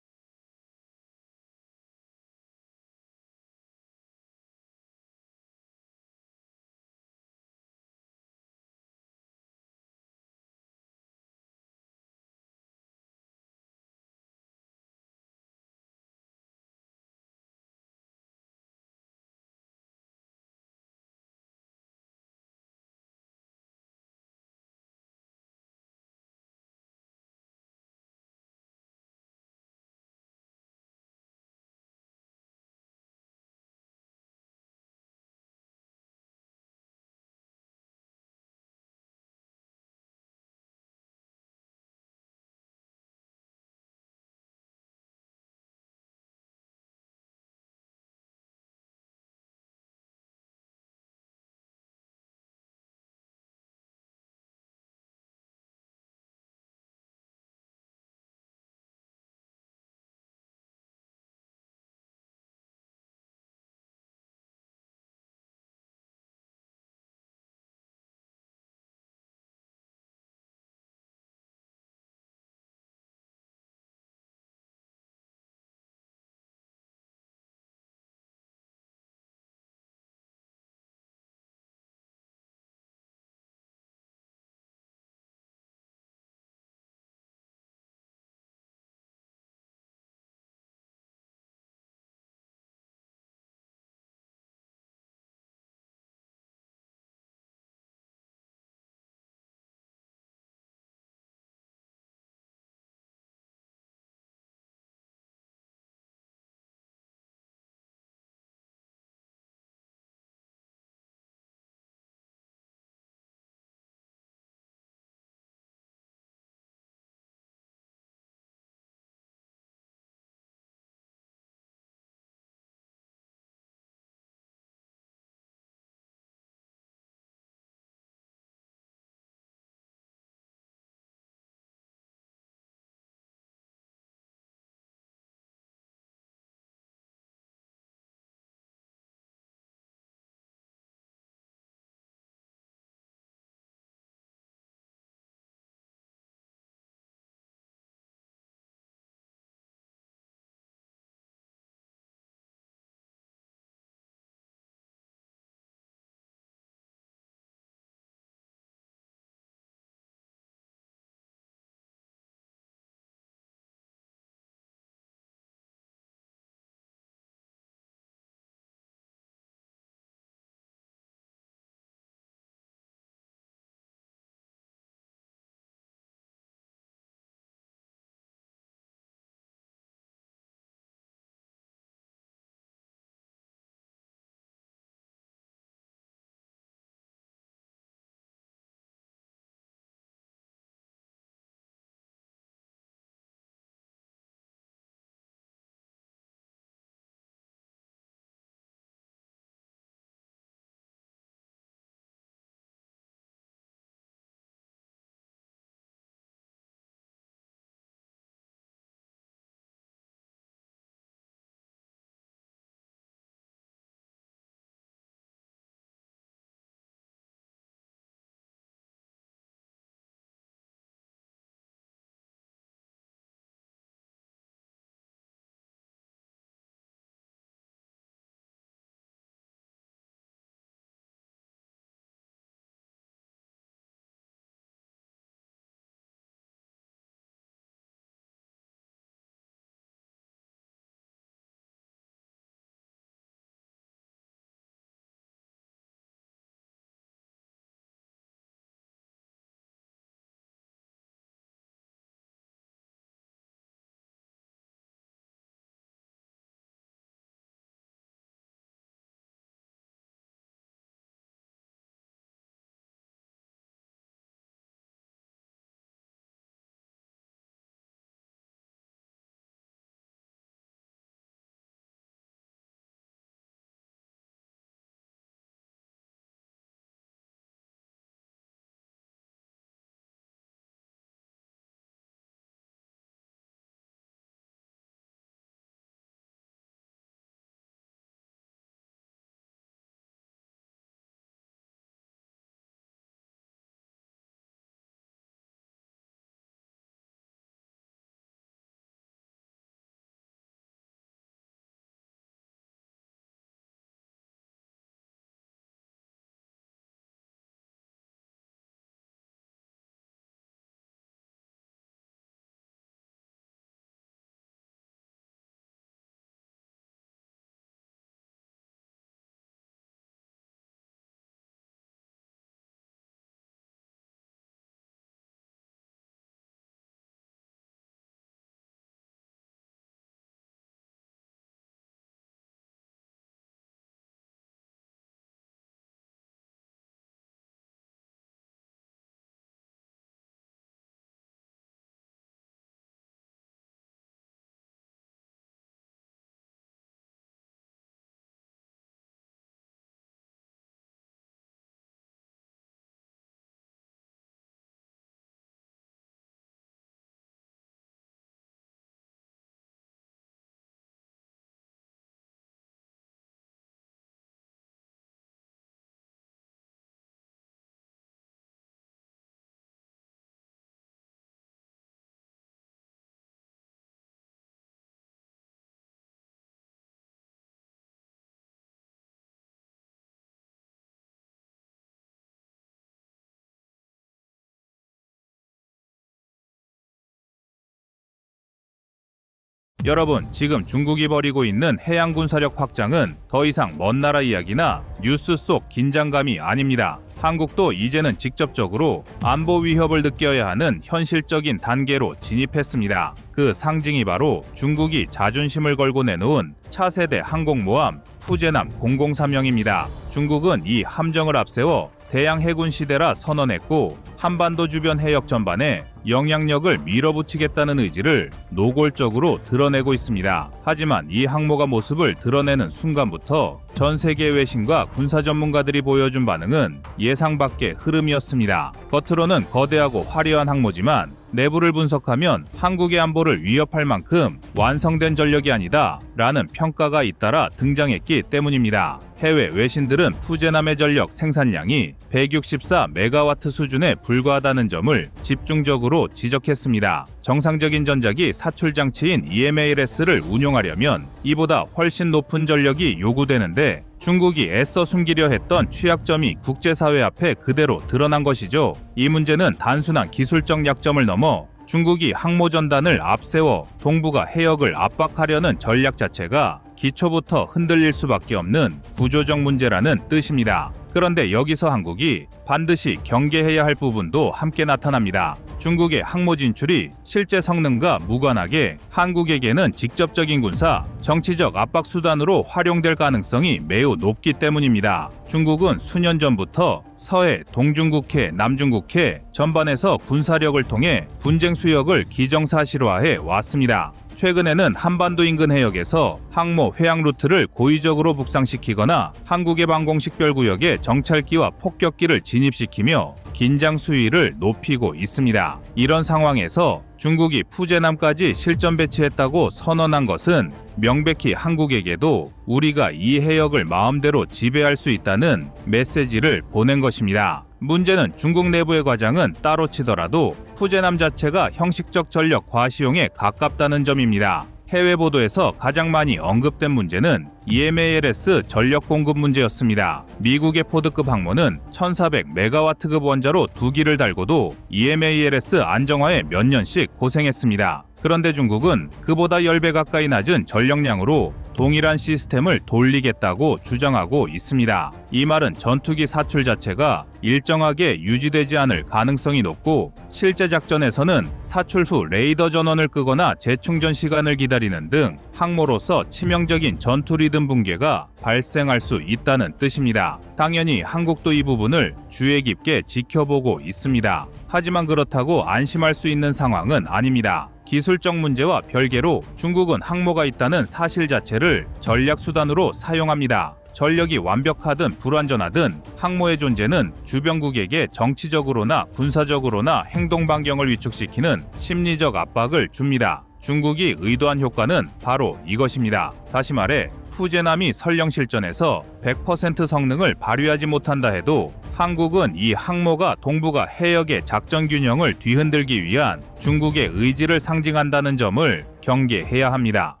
여러분, 지금 중국이 벌이고 있는 해양 군사력 확장은 더 이상 먼 나라 이야기나 뉴스 속 긴장감이 아닙니다. 한국도 이제는 직접적으로 안보 위협을 느껴야 하는 현실적인 단계로 진입했습니다. 그 상징이 바로 중국이 자존심을 걸고 내놓은 차세대 항공모함 푸제남 003형입니다. 중국은 이 함정을 앞세워 대양 해군 시대라 선언했고 한반도 주변 해역 전반에 영향력을 밀어붙이겠다는 의지를 노골적으로 드러내고 있습니다. 하지만 이 항모가 모습을 드러내는 순간부터 전 세계 외신과 군사 전문가들이 보여준 반응은 예상 밖의 흐름이었습니다. 겉으로는 거대하고 화려한 항모지만 내부를 분석하면 한국의 안보를 위협할 만큼 완성된 전력이 아니다 라는 평가가 잇따라 등장했기 때문입니다. 해외 외신들은 푸제남의 전력 생산량이 164메가와트 수준에 불과하다는 점을 집중적으로 지적했습니다. 정상적인 전자기 사출 장치인 EMALS를 운용하려면 이보다 훨씬 높은 전력이 요구되는데 중국이 애써 숨기려 했던 취약점이 국제사회 앞에 그대로 드러난 것이죠. 이 문제는 단순한 기술적 약점을 넘어 중국이 항모전단을 앞세워 동북아 해역을 압박하려는 전략 자체가 기초부터 흔들릴 수밖에 없는 구조적 문제라는 뜻입니다. 그런데 여기서 한국이 반드시 경계해야 할 부분도 함께 나타납니다. 중국의 항모 진출이 실제 성능과 무관하게 한국에게는 직접적인 군사, 정치적 압박 수단으로 활용될 가능성이 매우 높기 때문입니다. 중국은 수년 전부터 서해, 동중국해, 남중국해 전반에서 군사력을 통해 분쟁 수역을 기정사실화해 왔습니다. 최근에는 한반도 인근 해역에서 항모 회항 루트를 고의적으로 북상시키거나 한국의 방공식별구역에 정찰기와 폭격기를 진입시키며 긴장 수위를 높이고 있습니다. 이런 상황에서 중국이 푸제남까지 실전 배치했다고 선언한 것은 명백히 한국에게도 우리가 이 해역을 마음대로 지배할 수 있다는 메시지를 보낸 것입니다. 문제는 중국 내부의 과장은 따로 치더라도 푸제남 자체가 형식적 전력 과시용에 가깝다는 점입니다. 해외 보도에서 가장 많이 언급된 문제는 EMALS 전력 공급 문제였습니다. 미국의 포드급 항모는 1400메가와트급 원자로 2기를 달고도 EMALS 안정화에 몇 년씩 고생했습니다. 그런데 중국은 그보다 10배 가까이 낮은 전력량으로 동일한 시스템을 돌리겠다고 주장하고 있습니다. 이 말은 전투기 사출 자체가 일정하게 유지되지 않을 가능성이 높고 실제 작전에서는 사출 후 레이더 전원을 끄거나 재충전 시간을 기다리는 등 항모로서 치명적인 전투 리듬 붕괴가 발생할 수 있다는 뜻입니다. 당연히 한국도 이 부분을 주의 깊게 지켜보고 있습니다. 하지만 그렇다고 안심할 수 있는 상황은 아닙니다. 기술적 문제와 별개로 중국은 항모가 있다는 사실 자체를 전략 수단으로 사용합니다. 전력이 완벽하든 불완전하든 항모의 존재는 주변국에게 정치적으로나 군사적으로나 행동 반경을 위축시키는 심리적 압박을 줍니다. 중국이 의도한 효과는 바로 이것입니다. 다시 말해 푸제남이 설령 실전에서 100% 성능을 발휘하지 못한다 해도 한국은 이 항모가 동북아 해역의 작전 균형을 뒤흔들기 위한 중국의 의지를 상징한다는 점을 경계해야 합니다.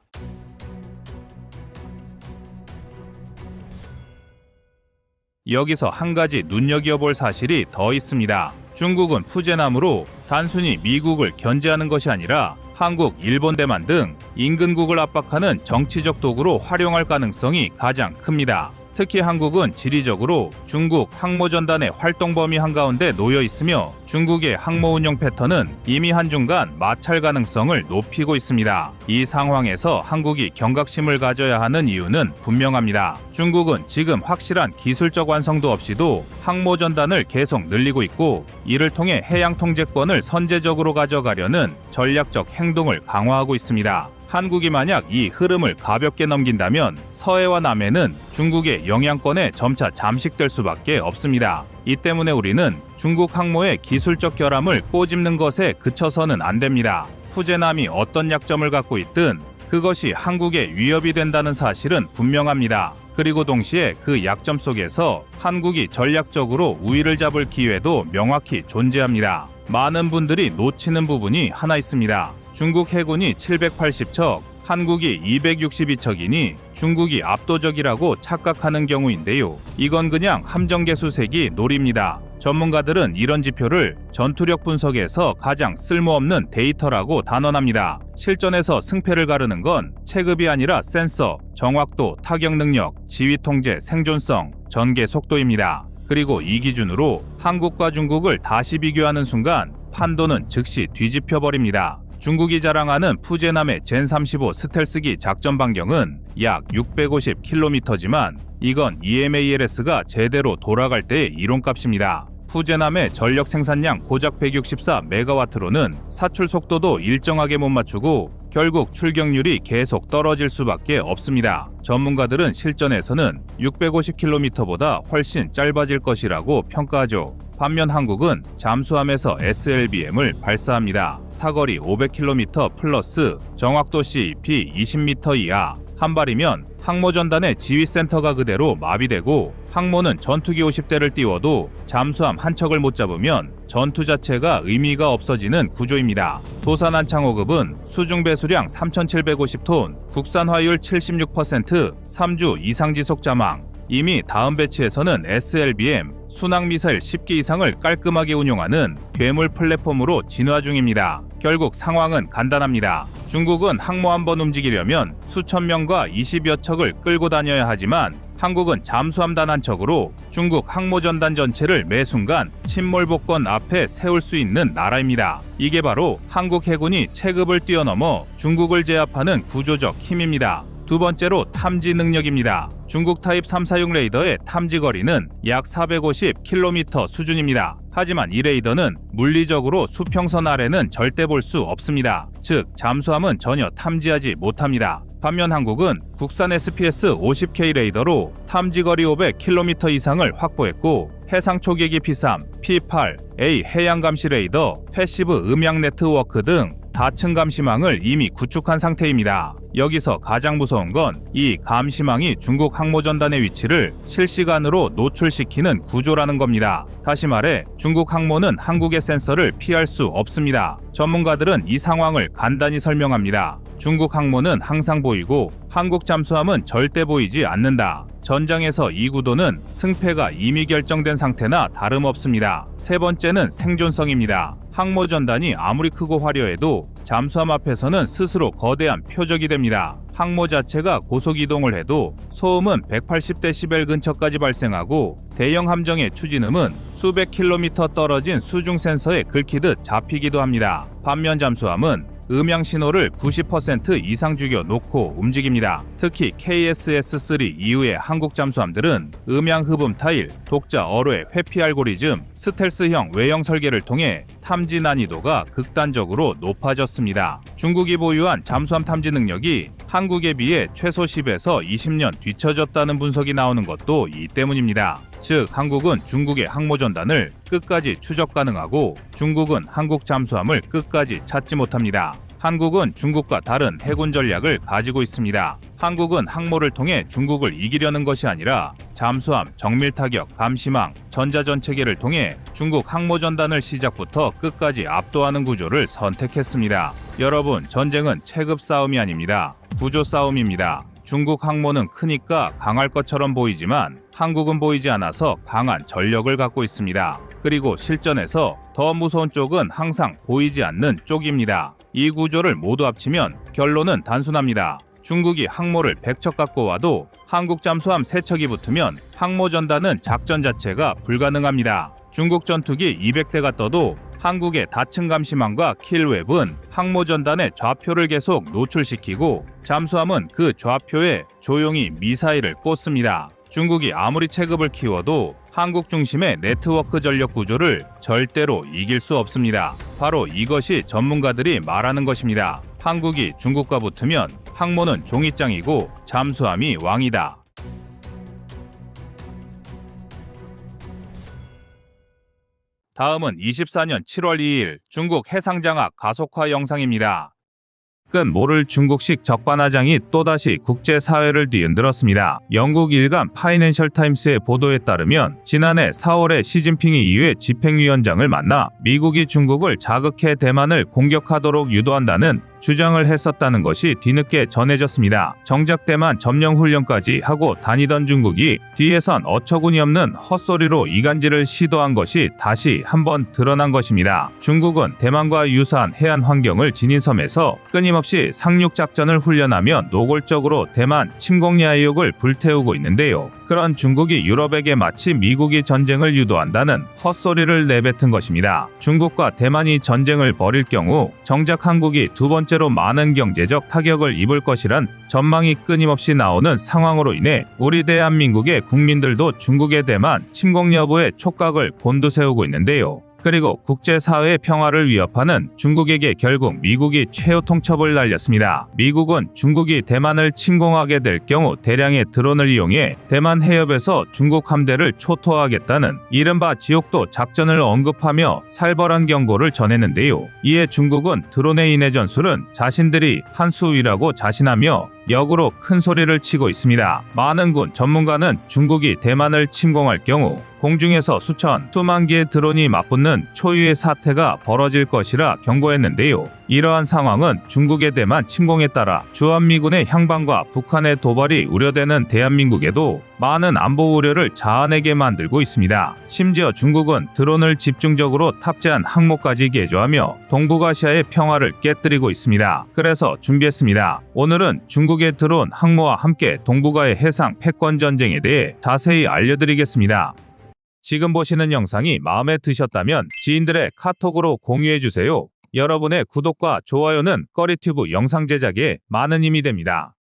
여기서 한 가지 눈여겨볼 사실이 더 있습니다. 중국은 푸제남으로 단순히 미국을 견제하는 것이 아니라 한국, 일본, 대만 등 인근국을 압박하는 정치적 도구로 활용할 가능성이 가장 큽니다. 특히 한국은 지리적으로 중국 항모전단의 활동 범위 한가운데 놓여 있으며 중국의 항모 운용 패턴은 이미 한중간 마찰 가능성을 높이고 있습니다. 이 상황에서 한국이 경각심을 가져야 하는 이유는 분명합니다. 중국은 지금 확실한 기술적 완성도 없이도 항모전단을 계속 늘리고 있고 이를 통해 해양 통제권을 선제적으로 가져가려는 전략적 행동을 강화하고 있습니다. 한국이 만약 이 흐름을 가볍게 넘긴다면 서해와 남해는 중국의 영향권에 점차 잠식될 수밖에 없습니다. 이 때문에 우리는 중국 항모의 기술적 결함을 꼬집는 것에 그쳐서는 안 됩니다. 푸제남이 어떤 약점을 갖고 있든 그것이 한국에 위협이 된다는 사실은 분명합니다. 그리고 동시에 그 약점 속에서 한국이 전략적으로 우위를 잡을 기회도 명확히 존재합니다. 많은 분들이 놓치는 부분이 하나 있습니다. 중국 해군이 780척, 한국이 262척이니 중국이 압도적이라고 착각하는 경우인데요. 이건 그냥 함정 개수색이 놀입니다. 전문가들은 이런 지표를 전투력 분석에서 가장 쓸모없는 데이터라고 단언합니다. 실전에서 승패를 가르는 건 체급이 아니라 센서, 정확도, 타격 능력, 지휘 통제, 생존성, 전개 속도입니다. 그리고 이 기준으로 한국과 중국을 다시 비교하는 순간 판도는 즉시 뒤집혀 버립니다. 중국이 자랑하는 푸제남의 젠35 스텔스기 작전 반경은 약 650km지만 이건 EMALS가 제대로 돌아갈 때의 이론값입니다. 푸제남의 전력 생산량 고작 164MW로는 사출 속도도 일정하게 못 맞추고 결국 출격률이 계속 떨어질 수밖에 없습니다. 전문가들은 실전에서는 650km보다 훨씬 짧아질 것이라고 평가하죠. 반면 한국은 잠수함에서 SLBM을 발사합니다. 사거리 500km 플러스 정확도 CEP 20m 이하. 한 발이면 항모전단의 지휘센터가 그대로 마비되고 항모는 전투기 50대를 띄워도 잠수함 한 척을 못 잡으면 전투 자체가 의미가 없어지는 구조입니다. 도산한 창호급은 수중 배수량 3,750톤, 국산 화율 76%, 3주 이상 지속 자망. 이미 다음 배치에서는 SLBM, 순항미사일 10기 이상을 깔끔하게 운용하는 괴물 플랫폼으로 진화 중입니다. 결국 상황은 간단합니다. 중국은 항모 한 번 움직이려면 수천 명과 20여 척을 끌고 다녀야 하지만 한국은 잠수함 단 한 척으로 중국 항모전단 전체를 매 순간 침몰복권 앞에 세울 수 있는 나라입니다. 이게 바로 한국 해군이 체급을 뛰어넘어 중국을 제압하는 구조적 힘입니다. 두 번째로 탐지 능력입니다. 중국 타입 346 레이더의 탐지 거리는 약 450km 수준입니다. 하지만 이 레이더는 물리적으로 수평선 아래는 절대 볼 수 없습니다. 즉 잠수함은 전혀 탐지하지 못합니다. 반면 한국은 국산 SPS-50K 레이더로 탐지거리 500km 이상을 확보했고 해상 초계기 P3, P8, A 해양 감시 레이더, 패시브 음향 네트워크 등 4층 감시망을 이미 구축한 상태입니다. 여기서 가장 무서운 건 이 감시망이 중국 항모전단의 위치를 실시간으로 노출시키는 구조라는 겁니다. 다시 말해 중국 항모는 한국의 센서를 피할 수 없습니다. 전문가들은 이 상황을 간단히 설명합니다. 중국 항모는 항상 보이고 한국 잠수함은 절대 보이지 않는다. 전장에서 이 구도는 승패가 이미 결정된 상태나 다름없습니다. 세 번째는 생존성입니다. 항모전단이 아무리 크고 화려해도 잠수함 앞에서는 스스로 거대한 표적이 됩니다. 항모 자체가 고속이동을 해도 소음은 180dB 근처까지 발생하고 대형 함정의 추진음은 수백 킬로미터 떨어진 수중 센서에 긁히듯 잡히기도 합니다. 반면 잠수함은 음향 신호를 90% 이상 죽여 놓고 움직입니다. 특히 KSS-3 이후의 한국 잠수함들은 음향 흡음 타일, 독자 어뢰 회피 알고리즘, 스텔스형 외형 설계를 통해 탐지 난이도가 극단적으로 높아졌습니다. 중국이 보유한 잠수함 탐지 능력이 한국에 비해 최소 10에서 20년 뒤처졌다는 분석이 나오는 것도 이 때문입니다. 즉 한국은 중국의 항모전단을 끝까지 추적 가능하고 중국은 한국 잠수함을 끝까지 찾지 못합니다. 한국은 중국과 다른 해군 전략을 가지고 있습니다. 한국은 항모를 통해 중국을 이기려는 것이 아니라 잠수함, 정밀타격, 감시망, 전자전체계를 통해 중국 항모전단을 시작부터 끝까지 압도하는 구조를 선택했습니다. 여러분, 전쟁은 체급 싸움이 아닙니다. 구조 싸움입니다. 중국 항모는 크니까 강할 것처럼 보이지만 한국은 보이지 않아서 강한 전력을 갖고 있습니다. 그리고 실전에서 더 무서운 쪽은 항상 보이지 않는 쪽입니다. 이 구조를 모두 합치면 결론은 단순합니다. 중국이 항모를 100척 갖고 와도 한국 잠수함 3척이 붙으면 항모전단은 작전 자체가 불가능합니다. 중국 전투기 200대가 떠도 한국의 다층 감시망과 킬웹은 항모전단의 좌표를 계속 노출시키고 잠수함은 그 좌표에 조용히 미사일을 꽂습니다. 중국이 아무리 체급을 키워도 한국 중심의 네트워크 전력 구조를 절대로 이길 수 없습니다. 바로 이것이 전문가들이 말하는 것입니다. 한국이 중국과 붙으면 항모는 종이장이고 잠수함이 왕이다. 다음은 24년 7월 2일 중국 해상장악 가속화 영상입니다. 끝 모를 중국식 적반하장이 또다시 국제사회를 뒤흔들었습니다. 영국 일간 파이낸셜 타임스의 보도에 따르면 지난해 4월에 시진핑이 이회 집행위원장을 만나 미국이 중국을 자극해 대만을 공격하도록 유도한다는 주장을 했었다는 것이 뒤늦게 전해졌습니다. 정작 대만 점령 훈련까지 하고 다니던 중국이 뒤에선 어처구니 없는 헛소리로 이간질을 시도한 것이 다시 한번 드러난 것입니다. 중국은 대만과 유사한 해안 환경을 지닌 섬에서 끊임없이 상륙 작전을 훈련하며 노골적으로 대만 침공야 의혹을 불태우고 있는데요. 그런 중국이 유럽에게 마치 미국이 전쟁을 유도한다는 헛소리를 내뱉은 것입니다. 중국과 대만이 전쟁을 벌일 경우 정작 한국이 두 번째로 많은 경제적 타격을 입을 것이란 전망이 끊임없이 나오는 상황으로 인해 우리 대한민국의 국민들도 중국의 대만 침공 여부에 촉각을 곤두세우고 있는데요. 그리고 국제사회의 평화를 위협하는 중국에게 결국 미국이 최후 통첩을 날렸습니다. 미국은 중국이 대만을 침공하게 될 경우 대량의 드론을 이용해 대만 해협에서 중국 함대를 초토화하겠다는 이른바 지옥도 작전을 언급하며 살벌한 경고를 전했는데요. 이에 중국은 드론의 인해 전술은 자신들이 한 수위라고 자신하며 역으로 큰 소리를 치고 있습니다. 많은 군 전문가는 중국이 대만을 침공할 경우 공중에서 수만 개의 드론이 맞붙는 초유의 사태가 벌어질 것이라 경고했는데요. 이러한 상황은 중국의 대만 침공에 따라 주한미군의 향방과 북한의 도발이 우려되는 대한민국에도 많은 안보 우려를 자아내게 만들고 있습니다. 심지어 중국은 드론을 집중적으로 탑재한 항모까지 개조하며 동북아시아의 평화를 깨뜨리고 있습니다. 그래서 준비했습니다. 오늘은 중국의 드론 항모와 함께 동북아의 해상 패권 전쟁에 대해 자세히 알려드리겠습니다. 지금 보시는 영상이 마음에 드셨다면 지인들의 카톡으로 공유해주세요. 여러분의 구독과 좋아요는 꺼리튜브 영상 제작에 많은 힘이 됩니다.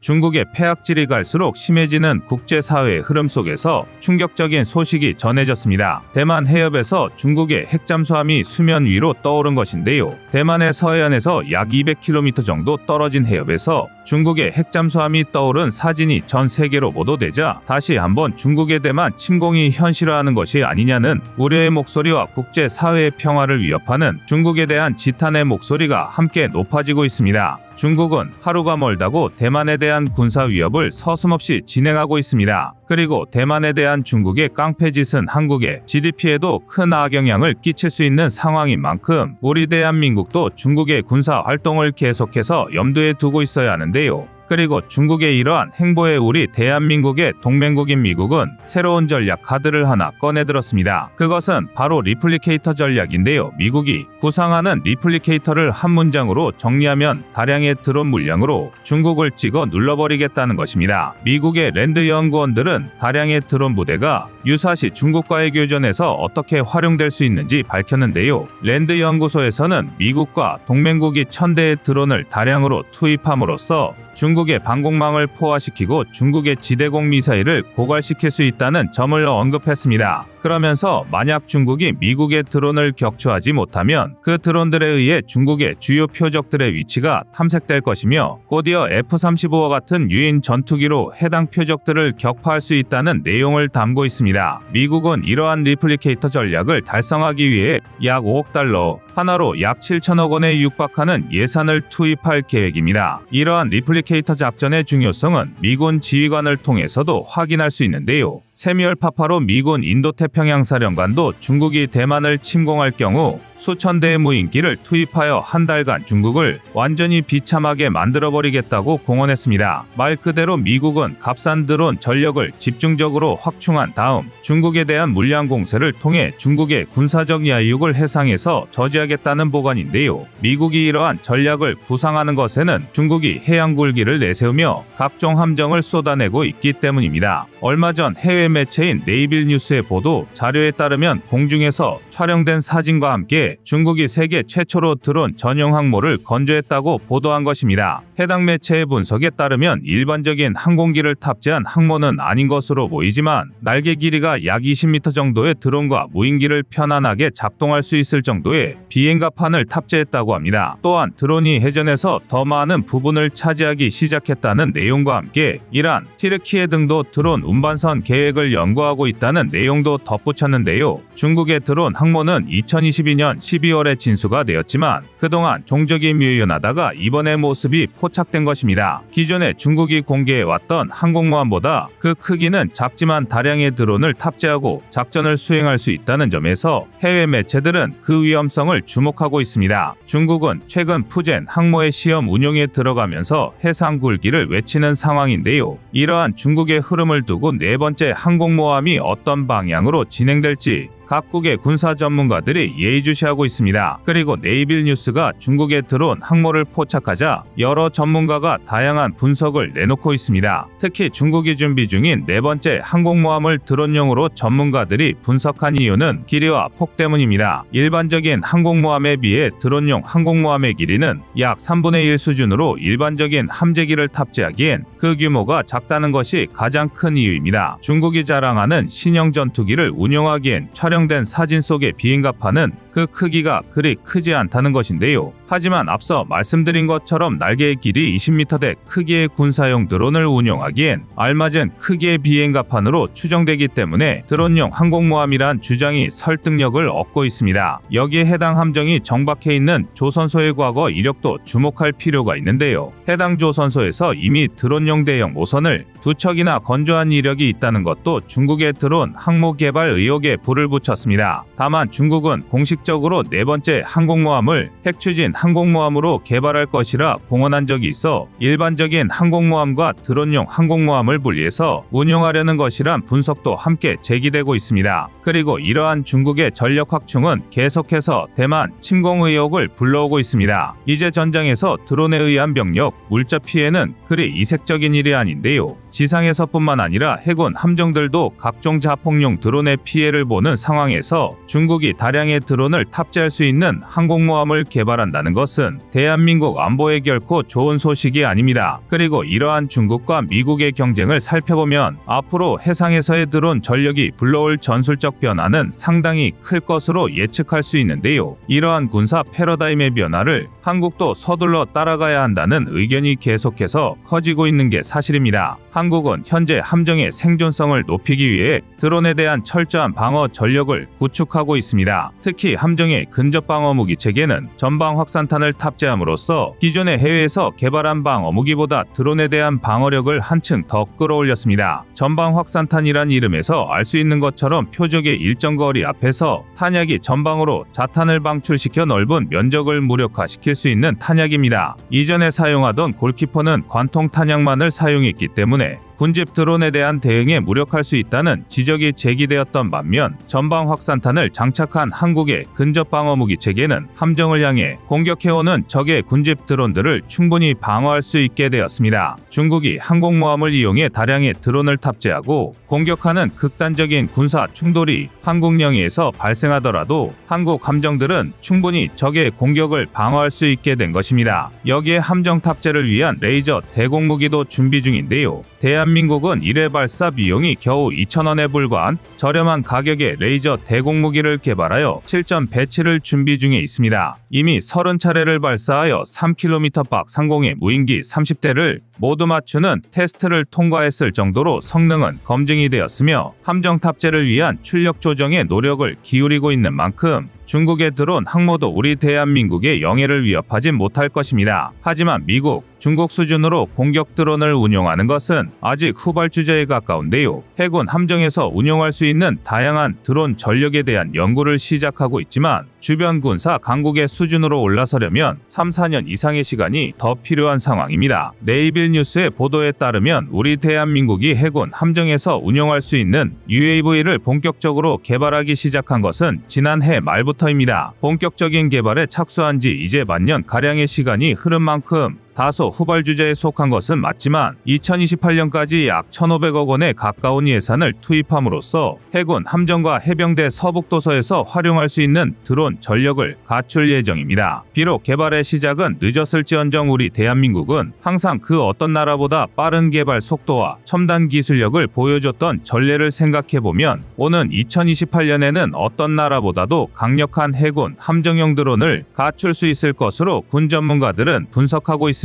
중국의 폐악질이 갈수록 심해지는 국제사회의 흐름 속에서 충격적인 소식이 전해졌습니다. 대만 해협에서 중국의 핵잠수함이 수면 위로 떠오른 것인데요. 대만의 서해안에서 약 200km 정도 떨어진 해협에서 중국의 핵잠수함이 떠오른 사진이 전 세계로 보도되자 다시 한번 중국의 대만 침공이 현실화하는 것이 아니냐는 우려의 목소리와 국제사회의 평화를 위협하는 중국에 대한 지탄의 목소리가 함께 높아지고 있습니다. 중국은 하루가 멀다고 대만에 대한 군사 위협을 서슴없이 진행하고 있습니다. 그리고 대만에 대한 중국의 깡패짓은 한국의 GDP에도 큰 악영향을 끼칠 수 있는 상황인 만큼 우리 대한민국도 중국의 군사 활동을 계속해서 염두에 두고 있어야 하는데요. 그리고 중국의 이러한 행보에 우리 대한민국의 동맹국인 미국은 새로운 전략 카드를 하나 꺼내들었습니다. 그것은 바로 리플리케이터 전략인데요. 미국이 구상하는 리플리케이터를 한 문장으로 정리하면 다량의 드론 물량으로 중국을 찍어 눌러버리겠다는 것입니다. 미국의 랜드 연구원들은 다량의 드론 부대가 유사시 중국과의 교전에서 어떻게 활용될 수 있는지 밝혔는데요. 랜드 연구소에서는 미국과 동맹국이 1000대의 드론을 다량으로 투입함으로써 중국의 방공망을 포화시키고 중국의 지대공 미사일을 고갈시킬 수 있다는 점을 언급했습니다. 그러면서 만약 중국이 미국의 드론을 격추하지 못하면 그 드론들에 의해 중국의 주요 표적들의 위치가 탐색될 것이며 곧이어 F-35와 같은 유인 전투기로 해당 표적들을 격파할 수 있다는 내용을 담고 있습니다. 미국은 이러한 리플리케이터 전략을 달성하기 위해 약 5억 달러, 하나로 약 7천억 원에 육박하는 예산을 투입할 계획입니다. 이러한 리플리케이터 작전의 중요성은 미군 지휘관을 통해서도 확인할 수 있는데요. 세뮤얼 파파로 미군 인도태평양사령관도 중국이 대만을 침공할 경우 수천 대의 무인기를 투입하여 한 달간 중국을 완전히 비참하게 만들어버리겠다고 공언했습니다. 말 그대로 미국은 값싼 드론 전력을 집중적으로 확충한 다음 중국에 대한 물량 공세를 통해 중국의 군사적 야유를 해상에서 저지하겠다는 보관인데요. 미국이 이러한 전략을 구상하는 것에는 중국이 해양 굴기를 내세우며 각종 함정을 쏟아내고 있기 때문입니다. 얼마 전 해외 매체인 네이빌 뉴스의 보도 자료에 따르면 공중에서 촬영된 사진과 함께 중국이 세계 최초로 드론 전용 항모를 건조했다고 보도한 것입니다. 해당 매체의 분석에 따르면 일반적인 항공기를 탑재한 항모는 아닌 것으로 보이지만 날개 길이가 약 20m 정도의 드론과 무인기를 편안하게 작동할 수 있을 정도의 비행갑판을 탑재했다고 합니다. 또한 드론이 해전에서 더 많은 부분을 차지하기 시작했다는 내용과 함께 이란, 튀르키예 등도 드론 운반선 계획을 연구하고 있다는 내용도 덧붙였는데요. 중국의 드론 항모는 2022년 12월에 진수가 되었지만 그동안 종적이 묘연하다가 이번에 모습이 포착된 것입니다. 기존에 중국이 공개해왔던 항공모함보다 그 크기는 작지만 다량의 드론을 탑재하고 작전을 수행할 수 있다는 점에서 해외 매체들은 그 위험성을 주목하고 있습니다. 중국은 최근 푸젠 항모의 시험 운용에 들어가면서 해상 굴기를 외치는 상황인데요. 이러한 중국의 흐름을 두고 네 번째 항공모함이 어떤 방향으로 진행될지 각국의 군사 전문가들이 예의주시하고 있습니다. 그리고 네이빌 뉴스가 중국의 드론 항모를 포착하자 여러 전문가가 다양한 분석을 내놓고 있습니다. 특히 중국이 준비 중인 네 번째 항공모함을 드론용으로 전문가들이 분석한 이유는 길이와 폭 때문입니다. 일반적인 항공모함에 비해 드론용 항공모함의 길이는 약 3분의 1 수준으로 일반적인 함재기를 탑재하기엔 그 규모가 작다는 것이 가장 큰 이유입니다. 중국이 자랑하는 신형 전투기를 운용하기엔 촬영된 사진 속의 비행갑판은 그 크기가 그리 크지 않다는 것인데요. 하지만 앞서 말씀드린 것처럼 날개의 길이 20m대 크기의 군사용 드론을 운용하기엔 알맞은 크기의 비행갑판으로 추정되기 때문에 드론용 항공모함이란 주장이 설득력을 얻고 있습니다. 여기에 해당 함정이 정박해 있는 조선소의 과거 이력도 주목할 필요가 있는데요. 해당 조선소에서 이미 드론용 대형 모선을 2척이나 건조한 이력이 있다는 것도 중국의 드론 항모 개발 의혹에 불을 붙였습니다. 다만 중국은 공식적으로 네 번째 항공모함을 핵추진 항공모함으로 개발할 것이라 공언한 적이 있어 일반적인 항공모함과 드론용 항공모함을 분리해서 운용하려는 것이란 분석도 함께 제기되고 있습니다. 그리고 이러한 중국의 전력 확충은 계속해서 대만 침공 의혹을 불러오고 있습니다. 이제 전장에서 드론에 의한 병력, 물자 피해는 그리 이색적인 일이 아닌데요. 지상에서뿐만 아니라 해군 함정들도 각종 자폭용 드론의 피해를 보는 상황에서 중국이 다량의 드론을 탑재할 수 있는 항공모함을 개발한다는 것은 대한민국 안보에 결코 좋은 소식이 아닙니다. 그리고 이러한 중국과 미국의 경쟁을 살펴보면 앞으로 해상에서의 드론 전력이 불러올 전술적 변화는 상당히 클 것으로 예측할 수 있는데요. 이러한 군사 패러다임의 변화를 한국도 서둘러 따라가야 한다는 의견이 계속해서 커지고 있는 게 사실입니다. 한국은 현재 함정의 생존성을 높이기 위해 드론에 대한 철저한 방어 전력을 구축하고 있습니다. 특히 함정의 근접 방어 무기 체계는 전방 확산탄을 탑재함으로써 기존의 해외에서 개발한 방어 무기보다 드론에 대한 방어력을 한층 더 끌어올렸습니다. 전방 확산탄이란 이름에서 알 수 있는 것처럼 표적의 일정 거리 앞에서 탄약이 전방으로 자탄을 방출시켜 넓은 면적을 무력화시킬 수 있는 탄약입니다. 이전에 사용하던 골키퍼는 관통 탄약만을 사용했기 때문에 군집 드론에 대한 대응에 무력할 수 있다는 지적이 제기되었던 반면 전방 확산탄을 장착한 한국의 근접 방어 무기 체계는 함정을 향해 공격해오는 적의 군집 드론들을 충분히 방어할 수 있게 되었습니다. 중국이 항공모함을 이용해 다량의 드론을 탑재하고 공격하는 극단적인 군사 충돌이 한국 영해에서 발생하더라도 한국 함정들은 충분히 적의 공격을 방어할 수 있게 된 것입니다. 여기에 함정 탑재를 위한 레이저 대공무기도 준비 중인데요. 대한민국은 1회 발사 비용이 겨우 2,000원에 불과한 저렴한 가격의 레이저 대공무기를 개발하여 실전 배치를 준비 중에 있습니다. 이미 30차례를 발사하여 3km 박 상공의 무인기 30대를 모두 맞추는 테스트를 통과했을 정도로 성능은 검증이 되었으며 함정 탑재를 위한 출력 조정에 노력을 기울이고 있는 만큼 중국의 드론 항모도 우리 대한민국의 영해를 위협하진 못할 것입니다. 하지만 미국, 중국 수준으로 공격 드론을 운용하는 것은 아직 후발주자에 가까운데요. 해군 함정에서 운용할 수 있는 다양한 드론 전력에 대한 연구를 시작하고 있지만 주변 군사 강국의 수준으로 올라서려면 3-4년 이상의 시간이 더 필요한 상황입니다. 네이빌 뉴스의 보도에 따르면 우리 대한민국이 해군 함정에서 운용할 수 있는 UAV를 본격적으로 개발하기 시작한 것은 지난해 말부터입니다. 본격적인 개발에 착수한 지 이제 만년 가량의 시간이 흐른 만큼 다소 후발주자에 속한 것은 맞지만 2028년까지 약 1,500억 원에 가까운 예산을 투입함으로써 해군 함정과 해병대 서북도서에서 활용할 수 있는 드론 전력을 갖출 예정입니다. 비록 개발의 시작은 늦었을지언정 우리 대한민국은 항상 그 어떤 나라보다 빠른 개발 속도와 첨단 기술력을 보여줬던 전례를 생각해보면 오는 2028년에는 어떤 나라보다도 강력한 해군 함정용 드론을 갖출 수 있을 것으로 군 전문가들은 분석하고 있습니다.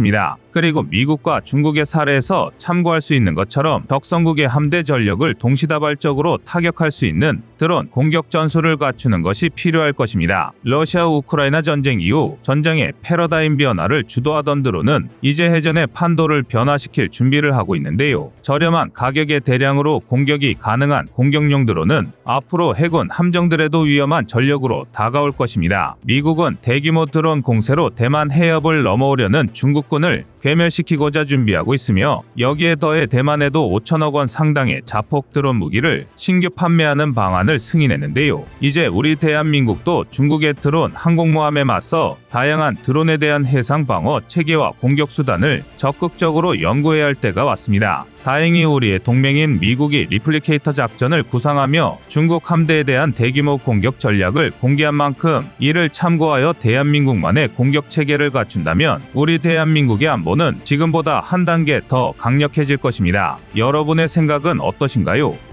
그리고 미국과 중국의 사례에서 참고할 수 있는 것처럼 적성국의 함대 전력을 동시다발적으로 타격할 수 있는 드론 공격 전술을 갖추는 것이 필요할 것입니다. 러시아 우크라이나 전쟁 이후 전장의 패러다임 변화를 주도하던 드론은 이제 해전의 판도를 변화시킬 준비를 하고 있는데요. 저렴한 가격에 대량으로 공격이 가능한 공격용 드론은 앞으로 해군 함정들에도 위험한 전력으로 다가올 것입니다. 미국은 대규모 드론 공세로 대만 해협을 넘어오려는 중국군을 괴멸시키고자 준비하고 있으며 여기에 더해 대만에도 5천억 원 상당의 자폭 드론 무기를 신규 판매하는 방안을 승인했는데요. 이제 우리 대한민국도 중국의 드론 항공모함에 맞서 다양한 드론에 대한 해상 방어 체계와 공격 수단을 적극적으로 연구해야 할 때가 왔습니다. 다행히 우리의 동맹인 미국이 리플리케이터 작전을 구상하며 중국 함대에 대한 대규모 공격 전략을 공개한 만큼 이를 참고하여 대한민국만의 공격 체계를 갖춘다면 우리 대한민국의 안보는 지금보다 한 단계 더 강력해질 것입니다. 여러분의 생각은 어떠신가요?